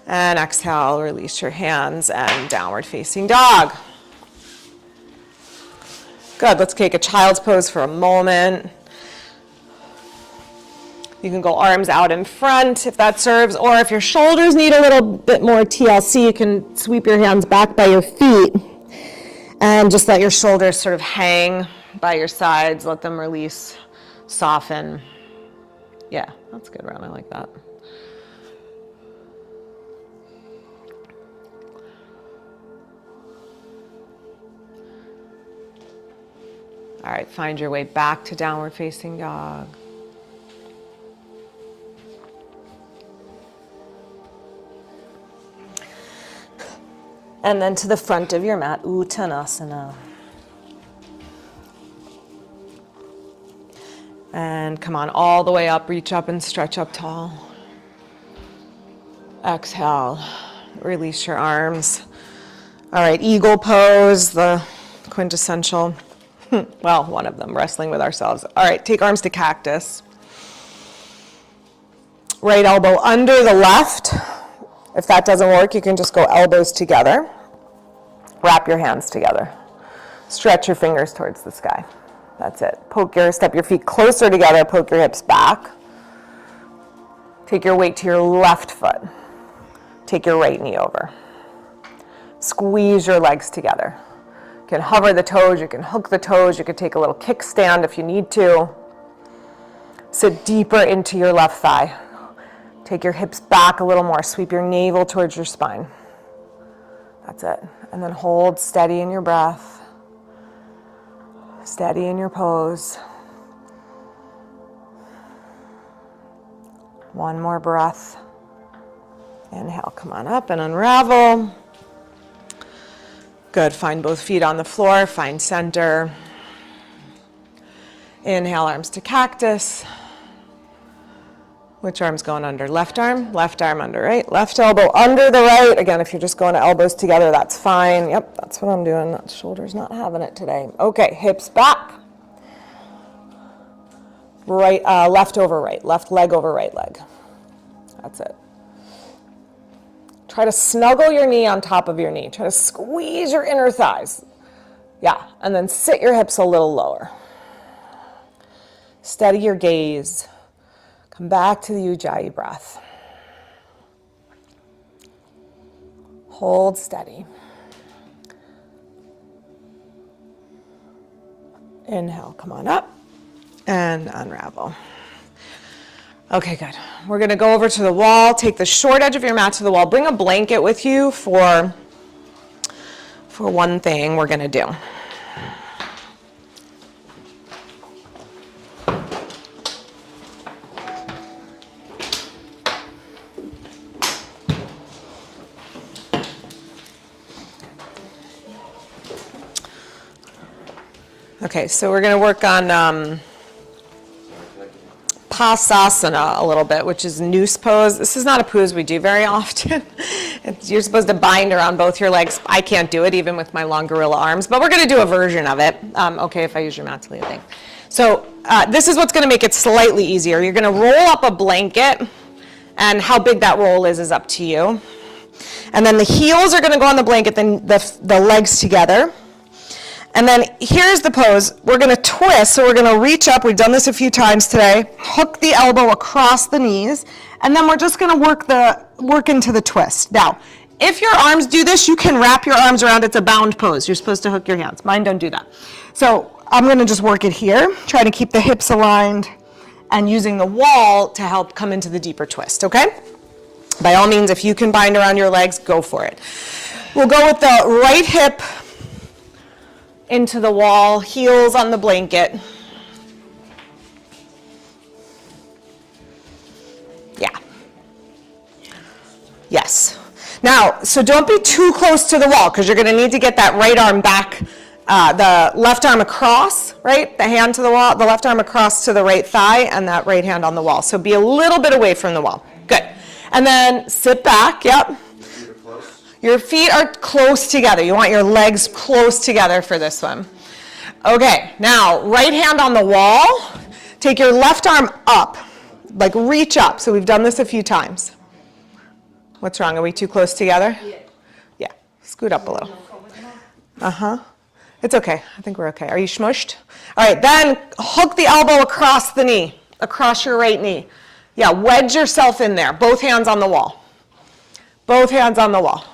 And exhale, release your hands and downward facing dog. Good, let's take a child's pose for a moment. You can go arms out in front if that serves, or if your shoulders need a little bit more TLC, you can sweep your hands back by your feet and just let your shoulders sort of hang by your sides, let them release, soften. Yeah, that's good, Ron, I like that. All right, find your way back to downward facing dog. And then to the front of your mat, Uttanasana. And come on all the way up, reach up and stretch up tall. Exhale, release your arms. All right, eagle pose, the quintessential, well, one of them, wrestling with ourselves. All right, take arms to cactus. Right elbow under the left. If that doesn't work, you can just go elbows together. Wrap your hands together. Stretch your fingers towards the sky. That's it. Step your feet closer together, poke your hips back. Take your weight to your left foot. Take your right knee over. Squeeze your legs together. can hover the toes, you can hook the toes, you can take a little kickstand if you need to. Sit deeper into your left thigh. Take your hips back a little more, sweep your navel towards your spine. That's it. And then hold steady in your breath, steady in your pose. One more breath. Inhale, come on up and unravel. Good, find both feet on the floor, find center. Inhale, arms to cactus. Which arm's going under? Left arm under right. Left elbow under the right. Again, if you're just going to elbows together, that's fine. Yep, that's what I'm doing. That shoulder's not having it today. Okay, hips back. Right, left over right. Left leg over right leg. That's it. Try to snuggle your knee on top of your knee. Try to squeeze your inner thighs. Yeah, and then sit your hips a little lower. Steady your gaze. Come back to the Ujjayi breath. Hold steady. Inhale, come on up and unravel. Okay, good. We're going to go over to the wall. Take the short edge of your mat to the wall. Bring a blanket with you for one thing we're going to do. Okay, so we're going to work on Pasasana a little bit, which is noose pose. This is not a pose we do very often. You're supposed to bind around both your legs. I can't do it even with my long gorilla arms, but we're going to do a version of it. Okay, if I use your mat to lead thing. So this is what's going to make it slightly easier. You're going to roll up a blanket, and how big that roll is up to you. And then the heels are going to go on the blanket, then the legs together. And then here's the pose. We're going to twist, so we're going to reach up. We've done this a few times today. Hook the elbow across the knees, and then we're just going to work into the twist. Now, if your arms do this, you can wrap your arms around. It's a bound pose. You're supposed to hook your hands. Mine don't do that. So I'm going to just work it here, try to keep the hips aligned, and using the wall to help come into the deeper twist, okay? By all means, if you can bind around your legs, go for it. We'll go with the right hip into the wall, heels on the blanket. Yeah. Yes. Now, so don't be too close to the wall because you're going to need to get that right arm back, the left arm across, right? The hand to the wall, the left arm across to the right thigh, and that right hand on the wall. So be a little bit away from the wall. Good. And then sit back, yep. Your feet are close together. You want your legs close together for this one. Okay, now right hand on the wall. Take your left arm up, like reach up. So we've done this a few times. What's wrong? Are we too close together? Yeah, scoot up a little. It's okay. I think we're okay. Are you smushed? All right, then hook the elbow across the knee, across your right knee. Yeah, wedge yourself in there. Both hands on the wall. Both hands on the wall.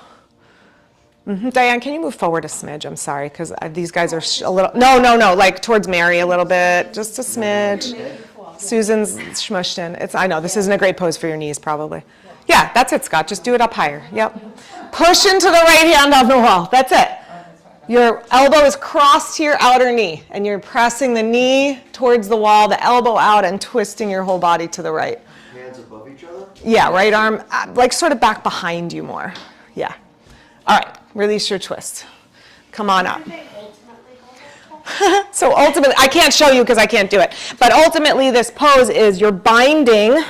Diane, can you move forward a smidge? I'm sorry, because these guys are a little, no, like towards Mary a little bit, just a smidge. Susan's smushed in. I know, this isn't a great pose for your knees, probably. Yeah, that's it, Scott. Just do it up higher. Yep. Push into the right hand on the wall. That's it. Your elbow is crossed to your outer knee, and you're pressing the knee towards the wall, the elbow out, and twisting your whole body to the right. Hands above each other? Yeah, right arm, like sort of back behind you more. Yeah. All right, release your twist. Come on up. So ultimately, I can't show you because I can't do it, but ultimately this pose is you're binding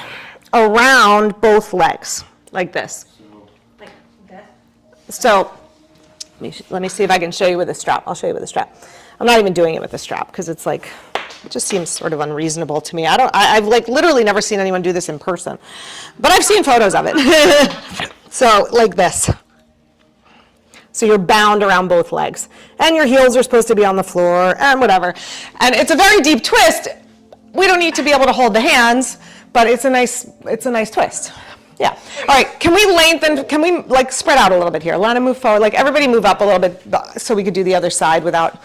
around both legs, like this. Like that? So let me see if I can show you with a strap. I'll show you with a strap. I'm not even doing it with a strap because it's like, it just seems sort of unreasonable to me. I've like literally never seen anyone do this in person, but I've seen photos of it. So like this. So you're bound around both legs. And your heels are supposed to be on the floor and whatever. And it's a very deep twist. We don't need to be able to hold the hands, but it's a nice twist. Yeah. All right, can we lengthen, can we like spread out a little bit here? Lana, move forward. Like everybody move up a little bit so we could do the other side without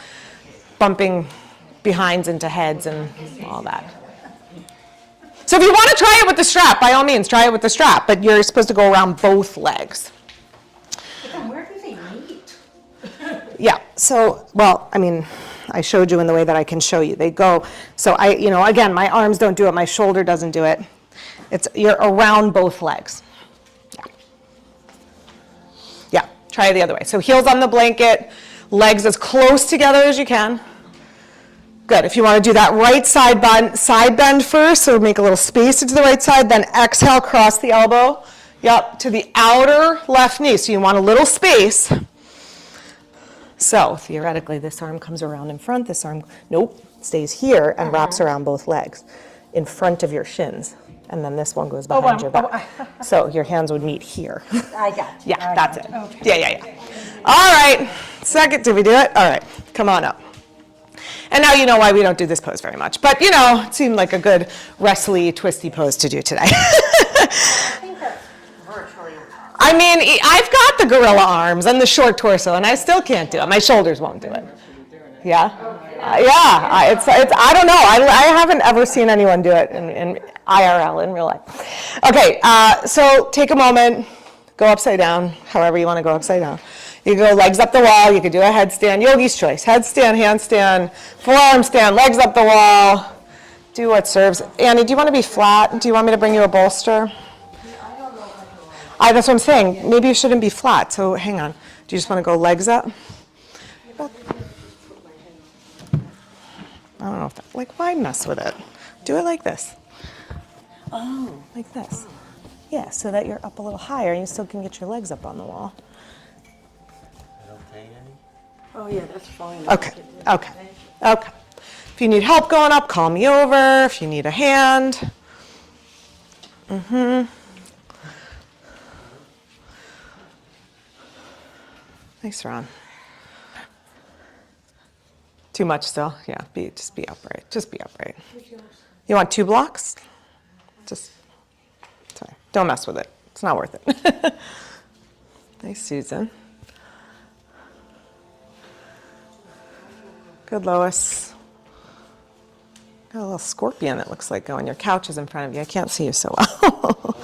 bumping behinds into heads and all that. So if you want to try it with the strap, by all means, try it with the strap, but you're supposed to go around both legs. But then where do they meet? Yeah, so, well, I mean, I showed you in the way that I can show you. They go, so again, my arms don't do it, my shoulder doesn't do it. You're around both legs. Yeah. Yeah, try it the other way. So heels on the blanket, legs as close together as you can. Good, if you want to do that right side bend first, so make a little space into the right side, then exhale, cross the elbow, yep, to the outer left knee. So you want a little space. So theoretically, this arm comes around in front, this arm, nope, stays here and wraps around both legs in front of your shins. And then this one goes behind your back. So your hands would meet here. I got you. Yeah, that's it. Okay. Yeah. All right, second, did we do it? All right, come on up. And now you know why we don't do this pose very much. But you know, it seemed like a good wrestly, twisty pose to do today. I think that's virtually impossible. I mean, I've got the gorilla arms and the short torso, and I still can't do it. My shoulders won't do it. Yeah? I don't know. I haven't ever seen anyone do it in IRL, in real life. Okay, so take a moment, go upside down, however you want to go upside down. You can go legs up the wall, you could do a headstand, yogi's choice. Headstand, handstand, forearm stand, legs up the wall. Do what serves. Annie, do you want to be flat? Do you want me to bring you a bolster? That's what I'm saying. Maybe you shouldn't be flat, so hang on. Do you just want to go legs up? I don't know if that, like, why mess with it? Do it like this. Oh, like this. Yeah, so that you're up a little higher and you still can get your legs up on the wall. Oh, yeah, that's fine. Okay. If you need help going up, call me over. If you need a hand. Nice, Ron. Too much still? Yeah, just be upright. Just be upright. You want 2 blocks? Sorry, don't mess with it. It's not worth it. Nice, Susan. Good, Lois. Got a little scorpion, it looks like, going. Your couch is in front of you. I can't see you so well.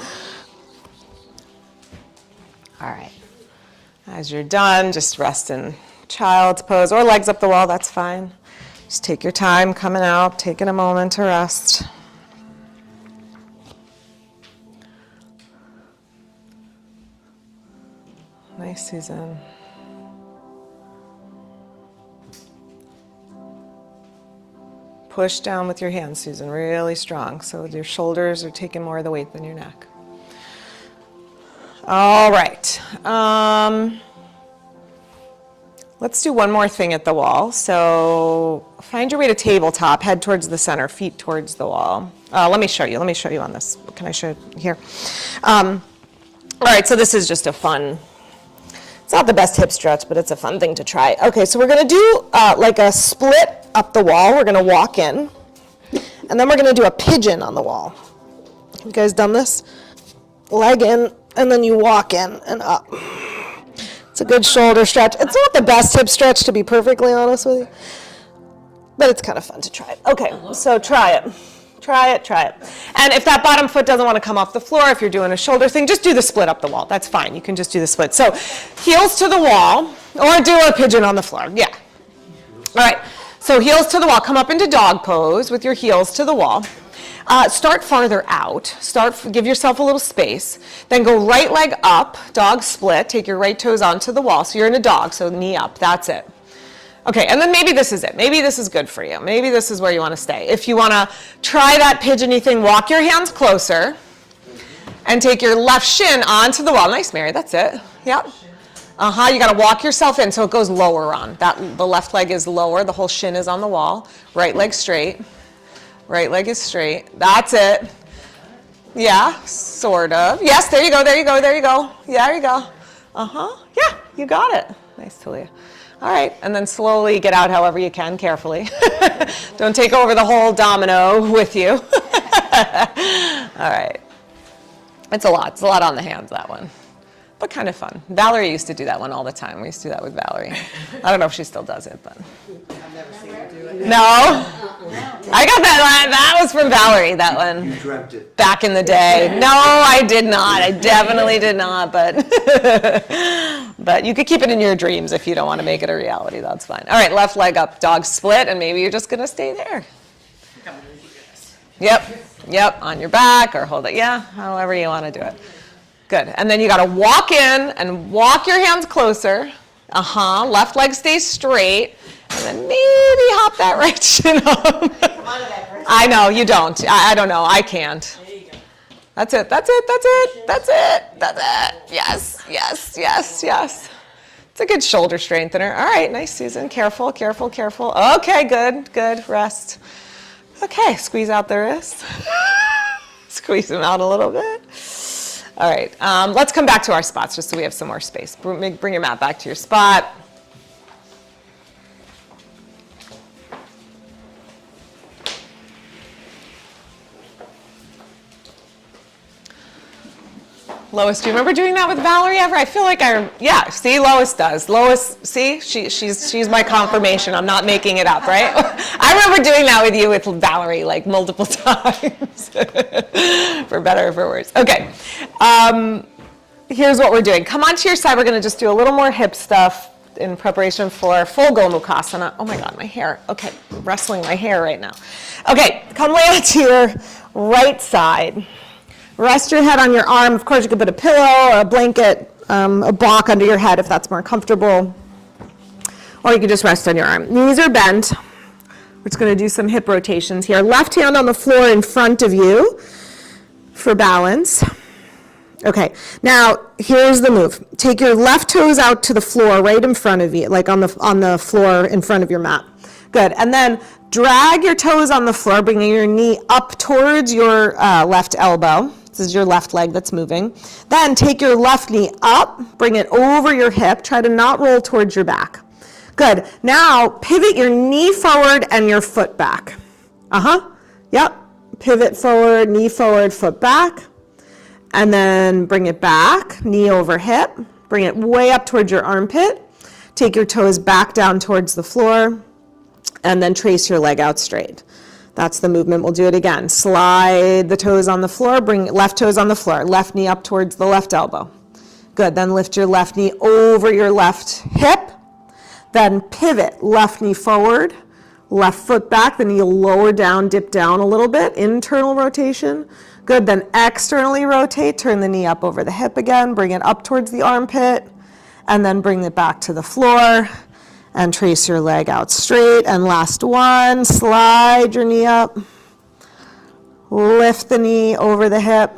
All right. As you're done, just rest in child's pose or legs up the wall, that's fine. Just take your time coming out, taking a moment to rest. Nice, Susan. Push down with your hands, Susan, really strong. So your shoulders are taking more of the weight than your neck. All right. Let's do one more thing at the wall. So find your way to tabletop, head towards the center, feet towards the wall. Let me show you on this. Can I show you here? All right, so this is just a fun, it's not the best hip stretch, but it's a fun thing to try. Okay, so we're gonna do like a split up the wall. We're gonna walk in, and then we're gonna do a pigeon on the wall. Have you guys done this? Leg in, and then you walk in and up. It's a good shoulder stretch. It's not the best hip stretch, to be perfectly honest with you, but it's kind of fun to try it. Okay, so try it. And if that bottom foot doesn't want to come off the floor, if you're doing a shoulder thing, just do the split up the wall. That's fine. You can just do the split. So heels to the wall, or do a pigeon on the floor. Yeah. All right. So heels to the wall. Come up into dog pose with your heels to the wall. Start farther out. Give yourself a little space. Then go right leg up, dog split. Take your right toes onto the wall. So you're in a dog, so knee up. That's it. Okay, and then maybe this is it. Maybe this is good for you. Maybe this is where you want to stay. If you want to try that pigeon-y thing, walk your hands closer and take your left shin onto the wall. Nice, Mary. That's it. Yep. You got to walk yourself in so it goes lower on. The left leg is lower. The whole shin is on the wall. Right leg straight. Right leg is straight. That's it. Yeah, sort of. Yes, there you go. Yeah, there you go. Yeah, you got it. Nice, Talia. All right, and then slowly get out however you can, carefully. Don't take over the whole domino with you. All right. It's a lot. It's a lot on the hands, that one. But kind of fun. Valerie used to do that one all the time. We used to do that with Valerie. I don't know if she still does it, but. I've never seen her do it. No? I got that. That was from Valerie, that one. You dreamt it. Back in the day. No, I did not. I definitely did not, but but you could keep it in your dreams if you don't want to make it a reality. That's fine. All right, left leg up, dog split, and maybe you're just going to stay there. Yep, on your back or hold it. Yeah, however you want to do it. Good. And then you got to walk in and walk your hands closer. Left leg stays straight. And then maybe hop that right shin up. I know, you don't. I don't know. I can't. That's it. Yes. It's a good shoulder strengthener. All right, nice, Susan. Careful. Okay, good. Rest. Okay, squeeze out the wrist. Squeeze them out a little bit. All right, let's come back to our spots just so we have some more space. Bring your mat back to your spot. Lois, do you remember doing that with Valerie ever? I feel like see, Lois does. Lois, see, she's my confirmation. I'm not making it up, right? I remember doing that with you with Valerie like multiple times, for better or for worse. Okay, here's what we're doing. Come onto your side. We're going to just do a little more hip stuff in preparation for full Gomukhasana. Oh my God, my hair. Okay, wrestling my hair right now. Okay, come lay onto your right side. Rest your head on your arm. Of course, you could put a pillow or a blanket, a block under your head if that's more comfortable. Or you could just rest on your arm. Knees are bent. We're just going to do some hip rotations here. Left hand on the floor in front of you for balance. Okay, now here's the move. Take your left toes out to the floor right in front of you, like on the floor in front of your mat. Good, and then drag your toes on the floor, bringing your knee up towards your left elbow. This is your left leg that's moving. Then take your left knee up, bring it over your hip. Try to not roll towards your back. Good. Now pivot your knee forward and your foot back. Yep. Pivot forward, knee forward, foot back. And then bring it back, knee over hip. Bring it way up towards your armpit. Take your toes back down towards the floor. And then trace your leg out straight. That's the movement. We'll do it again. Slide the toes on the floor, bring left toes on the floor, left knee up towards the left elbow. Good, then lift your left knee over your left hip, then pivot, left knee forward, left foot back, then you lower down, dip down a little bit, internal rotation. Good, then externally rotate, turn the knee up over the hip again, bring it up towards the armpit, and then bring it back to the floor. And trace your leg out straight. And last one, slide your knee up. Lift the knee over the hip.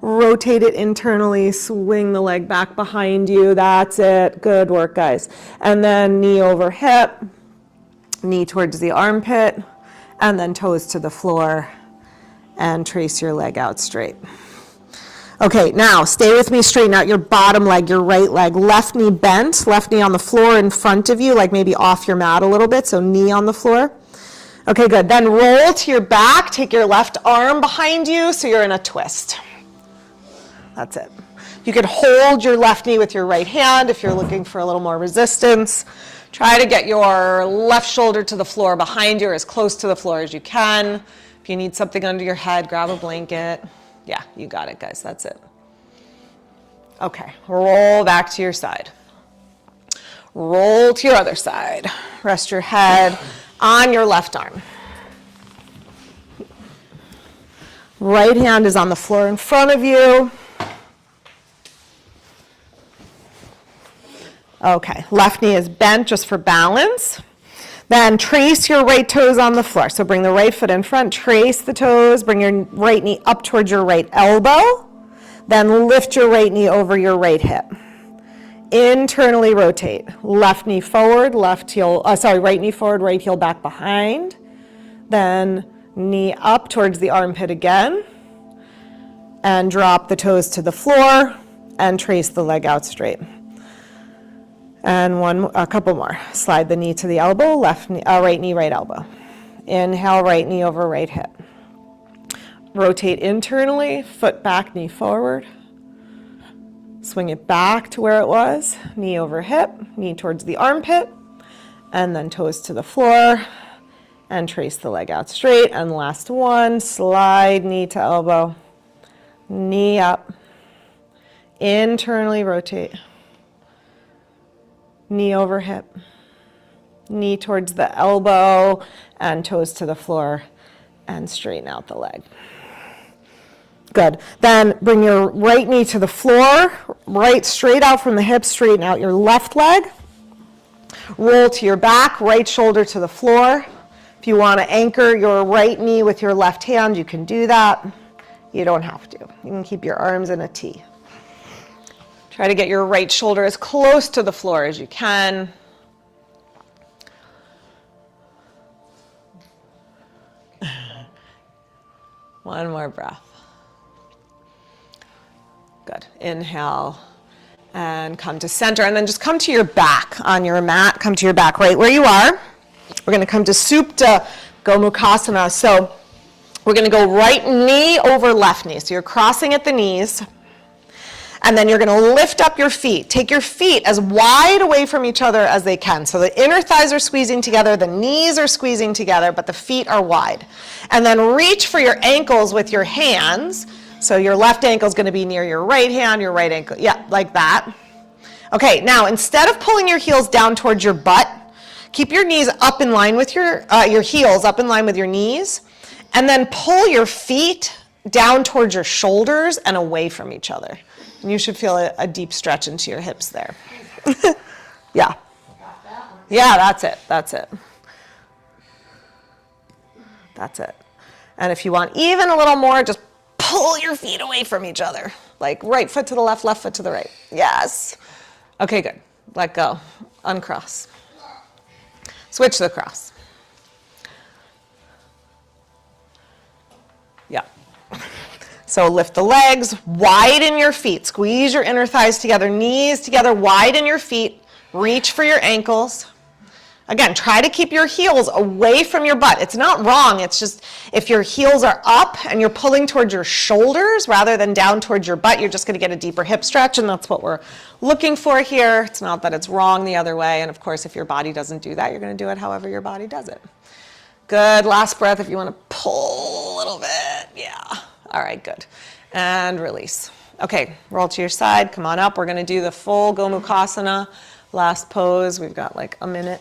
Rotate it internally, swing the leg back behind you. That's it. Good work, guys. And then knee over hip, knee towards the armpit, and then toes to the floor. And trace your leg out straight. Okay, now stay with me, straighten out your bottom leg, your right leg, left knee bent, left knee on the floor in front of you, like maybe off your mat a little bit, so knee on the floor. Okay, good. Then roll to your back, take your left arm behind you, so you're in a twist. That's it. You could hold your left knee with your right hand if you're looking for a little more resistance. Try to get your left shoulder to the floor behind you, or as close to the floor as you can. If you need something under your head, grab a blanket. Yeah, you got it, guys. That's it. Okay, roll back to your side. Roll to your other side. Rest your head on your left arm. Right hand is on the floor in front of you. Okay, left knee is bent just for balance. Then trace your right toes on the floor. So bring the right foot in front, trace the toes, bring your right knee up towards your right elbow. Then lift your right knee over your right hip. Internally rotate. Left knee forward, right knee forward, right heel back behind. Then knee up towards the armpit again. And drop the toes to the floor and trace the leg out straight. And a couple more. Slide the knee to the elbow, right knee, right elbow. Inhale, right knee over right hip. Rotate internally, foot back, knee forward. Swing it back to where it was, knee over hip, knee towards the armpit, and then toes to the floor, and trace the leg out straight. And last one, slide knee to elbow, knee up, internally rotate, knee over hip, knee towards the elbow, and toes to the floor, and straighten out the leg. Good. Then bring your right knee to the floor, right straight out from the hips, straighten out your left leg. Roll to your back, right shoulder to the floor. If you want to anchor your right knee with your left hand, you can do that. You don't have to. You can keep your arms in a T. Try to get your right shoulder as close to the floor as you can. One more breath. Good. Inhale and come to center, and then just come to your back on your mat. Come to your back right where you are. We're going to come to Supta Gomukhasana. So we're going to go right knee over left knee. So you're crossing at the knees, and then you're going to lift up your feet. Take your feet as wide away from each other as they can. So the inner thighs are squeezing together, the knees are squeezing together, but the feet are wide. And then reach for your ankles with your hands. So your left ankle is going to be near your right hand, your right ankle, yeah, like that. Okay, now instead of pulling your heels down towards your butt, keep your knees up in line with your heels up in line with your knees, and then pull your feet down towards your shoulders and away from each other. And you should feel a deep stretch into your hips there. Yeah. Yeah, that's it. That's it. That's it. And if you want even a little more, just pull your feet away from each other. Like right foot to the left foot to the right. Yes. Okay, good. Let go. Uncross. Switch the cross. Yeah. So lift the legs, widen your feet. Squeeze your inner thighs together, knees together, widen your feet. Reach for your ankles. Again, try to keep your heels away from your butt. It's not wrong. It's just if your heels are up and you're pulling towards your shoulders rather than down towards your butt, you're just going to get a deeper hip stretch, and that's what we're looking for here. It's not that it's wrong the other way. And of course, if your body doesn't do that, you're going to do it however your body does it. Good. Last breath if you want to pull a little bit. Yeah. All right, good. And release. Okay, roll to your side. Come on up. We're going to do the full Gomukhasana. Last pose. We've got like a minute.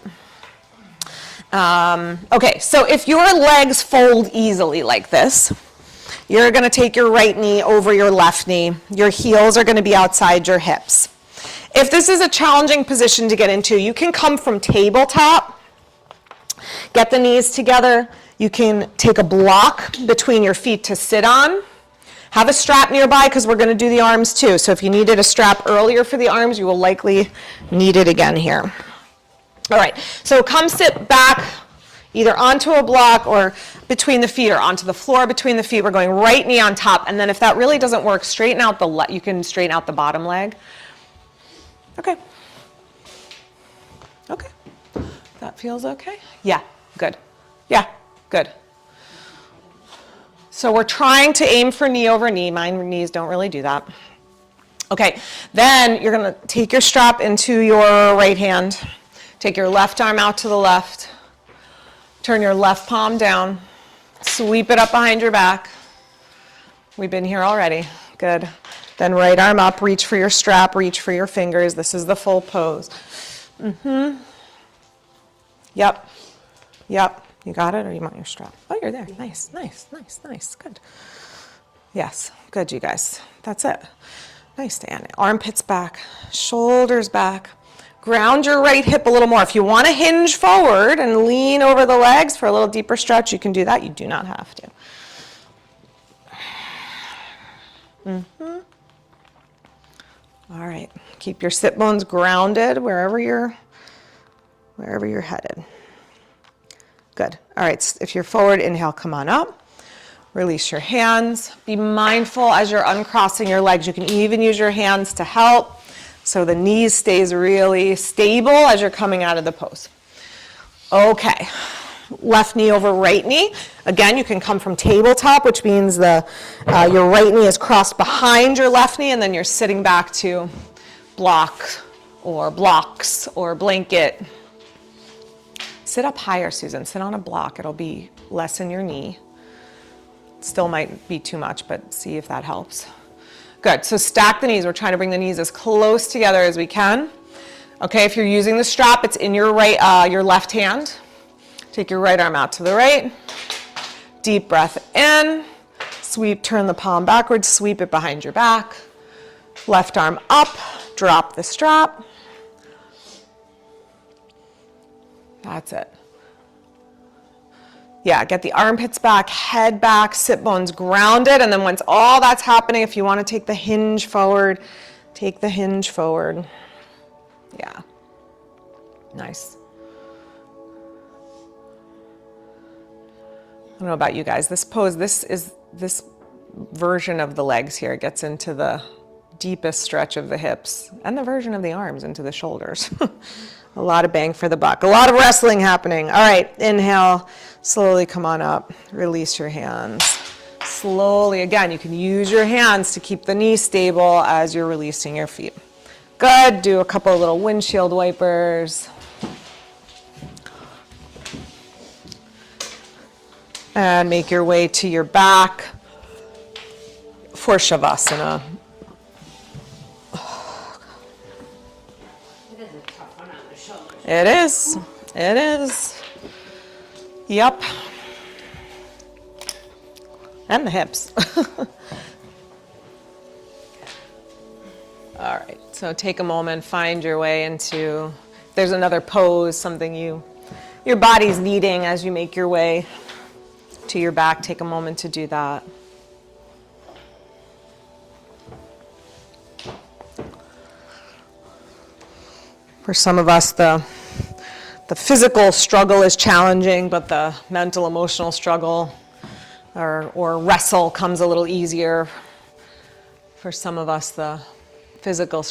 Okay, so if your legs fold easily like this, you're going to take your right knee over your left knee. Your heels are going to be outside your hips. If this is a challenging position to get into, you can come from tabletop, get the knees together. You can take a block between your feet to sit on. Have a strap nearby because we're going to do the arms too. So if you needed a strap earlier for the arms, you will likely need it again here. All right, so come sit back either onto a block or between the feet or onto the floor between the feet. We're going right knee on top. And then if that really doesn't work, straighten out you can straighten out the bottom leg. Okay. Okay. That feels okay? Yeah, good. Yeah, good. So we're trying to aim for knee over knee. My knees don't really do that. Okay, then you're going to take your strap into your right hand. Take your left arm out to the left. Turn your left palm down. Sweep it up behind your back. We've been here already. Good. Then right arm up. Reach for your strap. Reach for your fingers. This is the full pose. Yep. Yep. You got it, or you want your strap? Oh, you're there. Nice, nice, nice, nice. Good. Yes. Good, you guys. That's it. Nice, Dan. Armpits back. Shoulders back. Ground your right hip a little more. If you want to hinge forward and lean over the legs for a little deeper stretch, you can do that. You do not have to. All right. Keep your sit bones grounded wherever you're headed. Good. All right. If you're forward, inhale, come on up. Release your hands. Be mindful as you're uncrossing your legs. You can even use your hands to help. So the knees stays really stable as you're coming out of the pose. Okay, left knee over right knee. Again, you can come from tabletop, which means your right knee is crossed behind your left knee, and then you're sitting back to block or blocks or blanket. Sit up higher, Susan. Sit on a block. It'll be less in your knee. Still might be too much, but see if that helps. Good. So stack the knees. We're trying to bring the knees as close together as we can. Okay, if you're using the strap, it's in your your left hand. Take your right arm out to the right. Deep breath in. Sweep, turn the palm backwards, sweep it behind your back. Left arm up, drop the strap. That's it. Yeah, get the armpits back, head back, sit bones grounded, and then once all that's happening, if you want to take the hinge forward, take the hinge forward. Yeah. Nice. I don't know about you guys. This pose, this version of the legs here gets into the deepest stretch of the hips, and the version of the arms into the shoulders. A lot of bang for the buck. A lot of wrestling happening. All right, inhale. Slowly come on up. Release your hands. Slowly, again, you can use your hands to keep the knee stable as you're releasing your feet. Good. Do a couple of little windshield wipers. And make your way to your back for Shavasana. It is a tough one on the shoulders. It is. It is. Yep. And the hips. All right. So take a moment, find your way into, if there's another pose, something your body's needing as you make your way to your back, take a moment to do that. For some of us, the physical struggle is challenging, but the mental, emotional struggle or wrestle comes a little easier. For some of us, the physical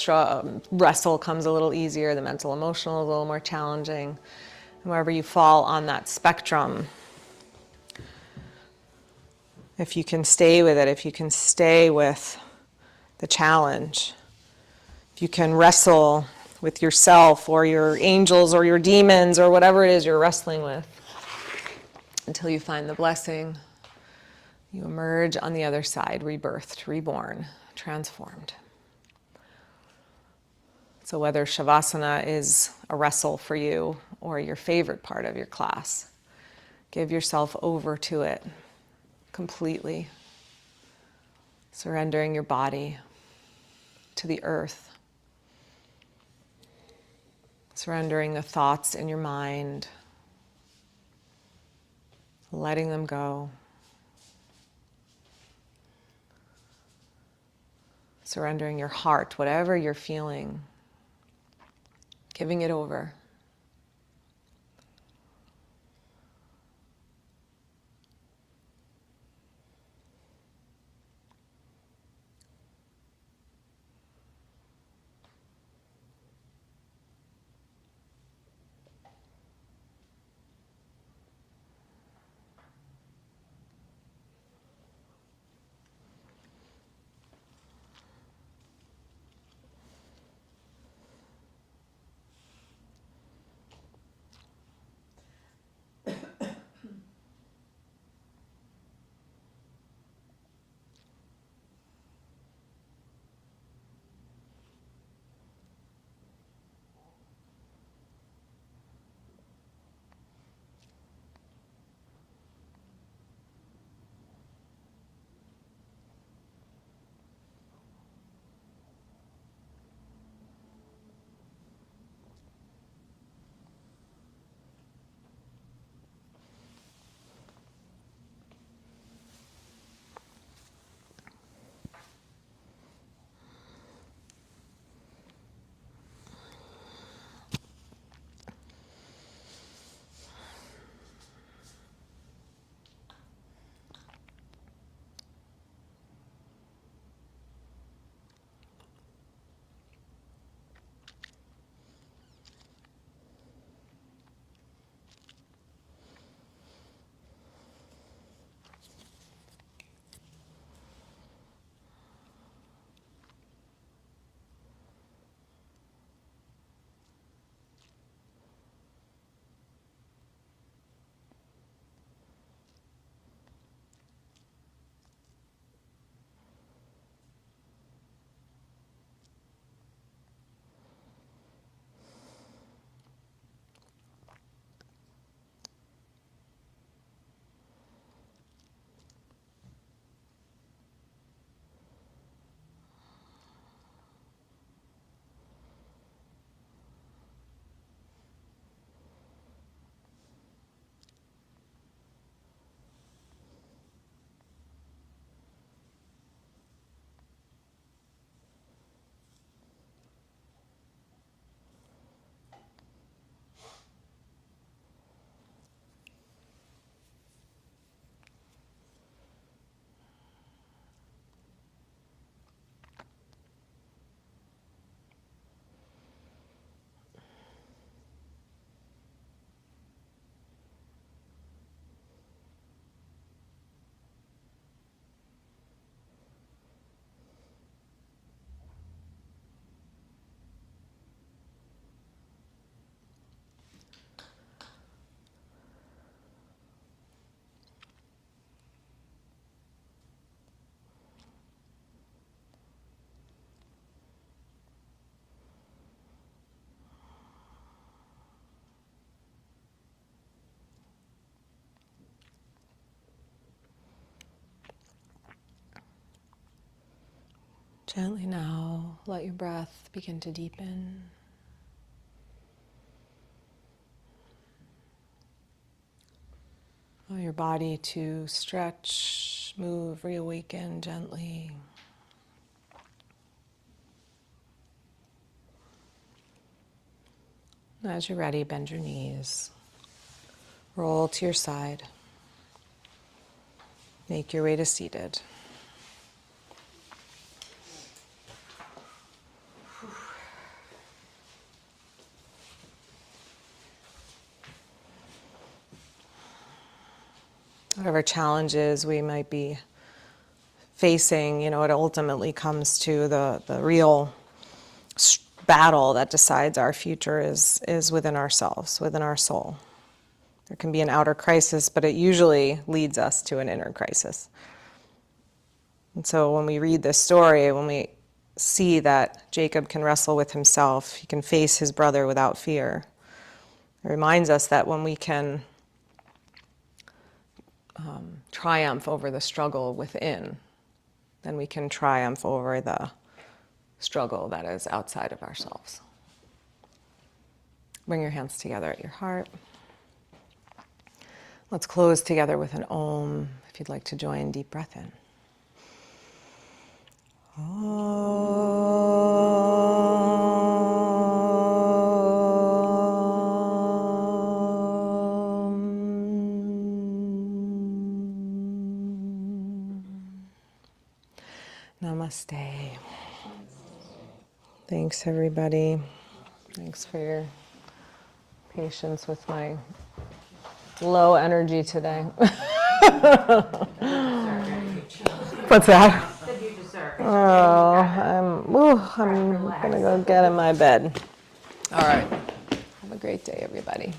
wrestle comes a little easier, the mental, emotional is a little more challenging. And wherever you fall on that spectrum, if you can stay with it, if you can stay with the challenge, if you can wrestle with yourself or your angels or your demons or whatever it is you're wrestling with until you find the blessing, you emerge on the other side, rebirthed, reborn, transformed. So whether Shavasana is a wrestle for you or your favorite part of your class, give yourself over to it completely, surrendering your body to the earth, surrendering the thoughts in your mind, letting them go, surrendering your heart, whatever you're feeling, giving it over. Gently now, let your breath begin to deepen. Allow your body to stretch, move, reawaken gently. As you're ready, bend your knees. Roll to your side. Make your way to seated. Whatever challenges we might be facing, it ultimately comes to the real battle that decides our future is within ourselves, within our soul. There can be an outer crisis, but it usually leads us to an inner crisis. And so when we read this story, when we see that Jacob can wrestle with himself, he can face his brother without fear, it reminds us that when we can triumph over the struggle within, then we can triumph over the struggle that is outside of ourselves. Bring your hands together at your heart. Let's close together with an Om. If you'd like to join, deep breath in. Namaste. Thanks, everybody. Thanks for your patience with my low energy today. What's that? Oh, I'm gonna go get in my bed. All right. Have a great day, everybody.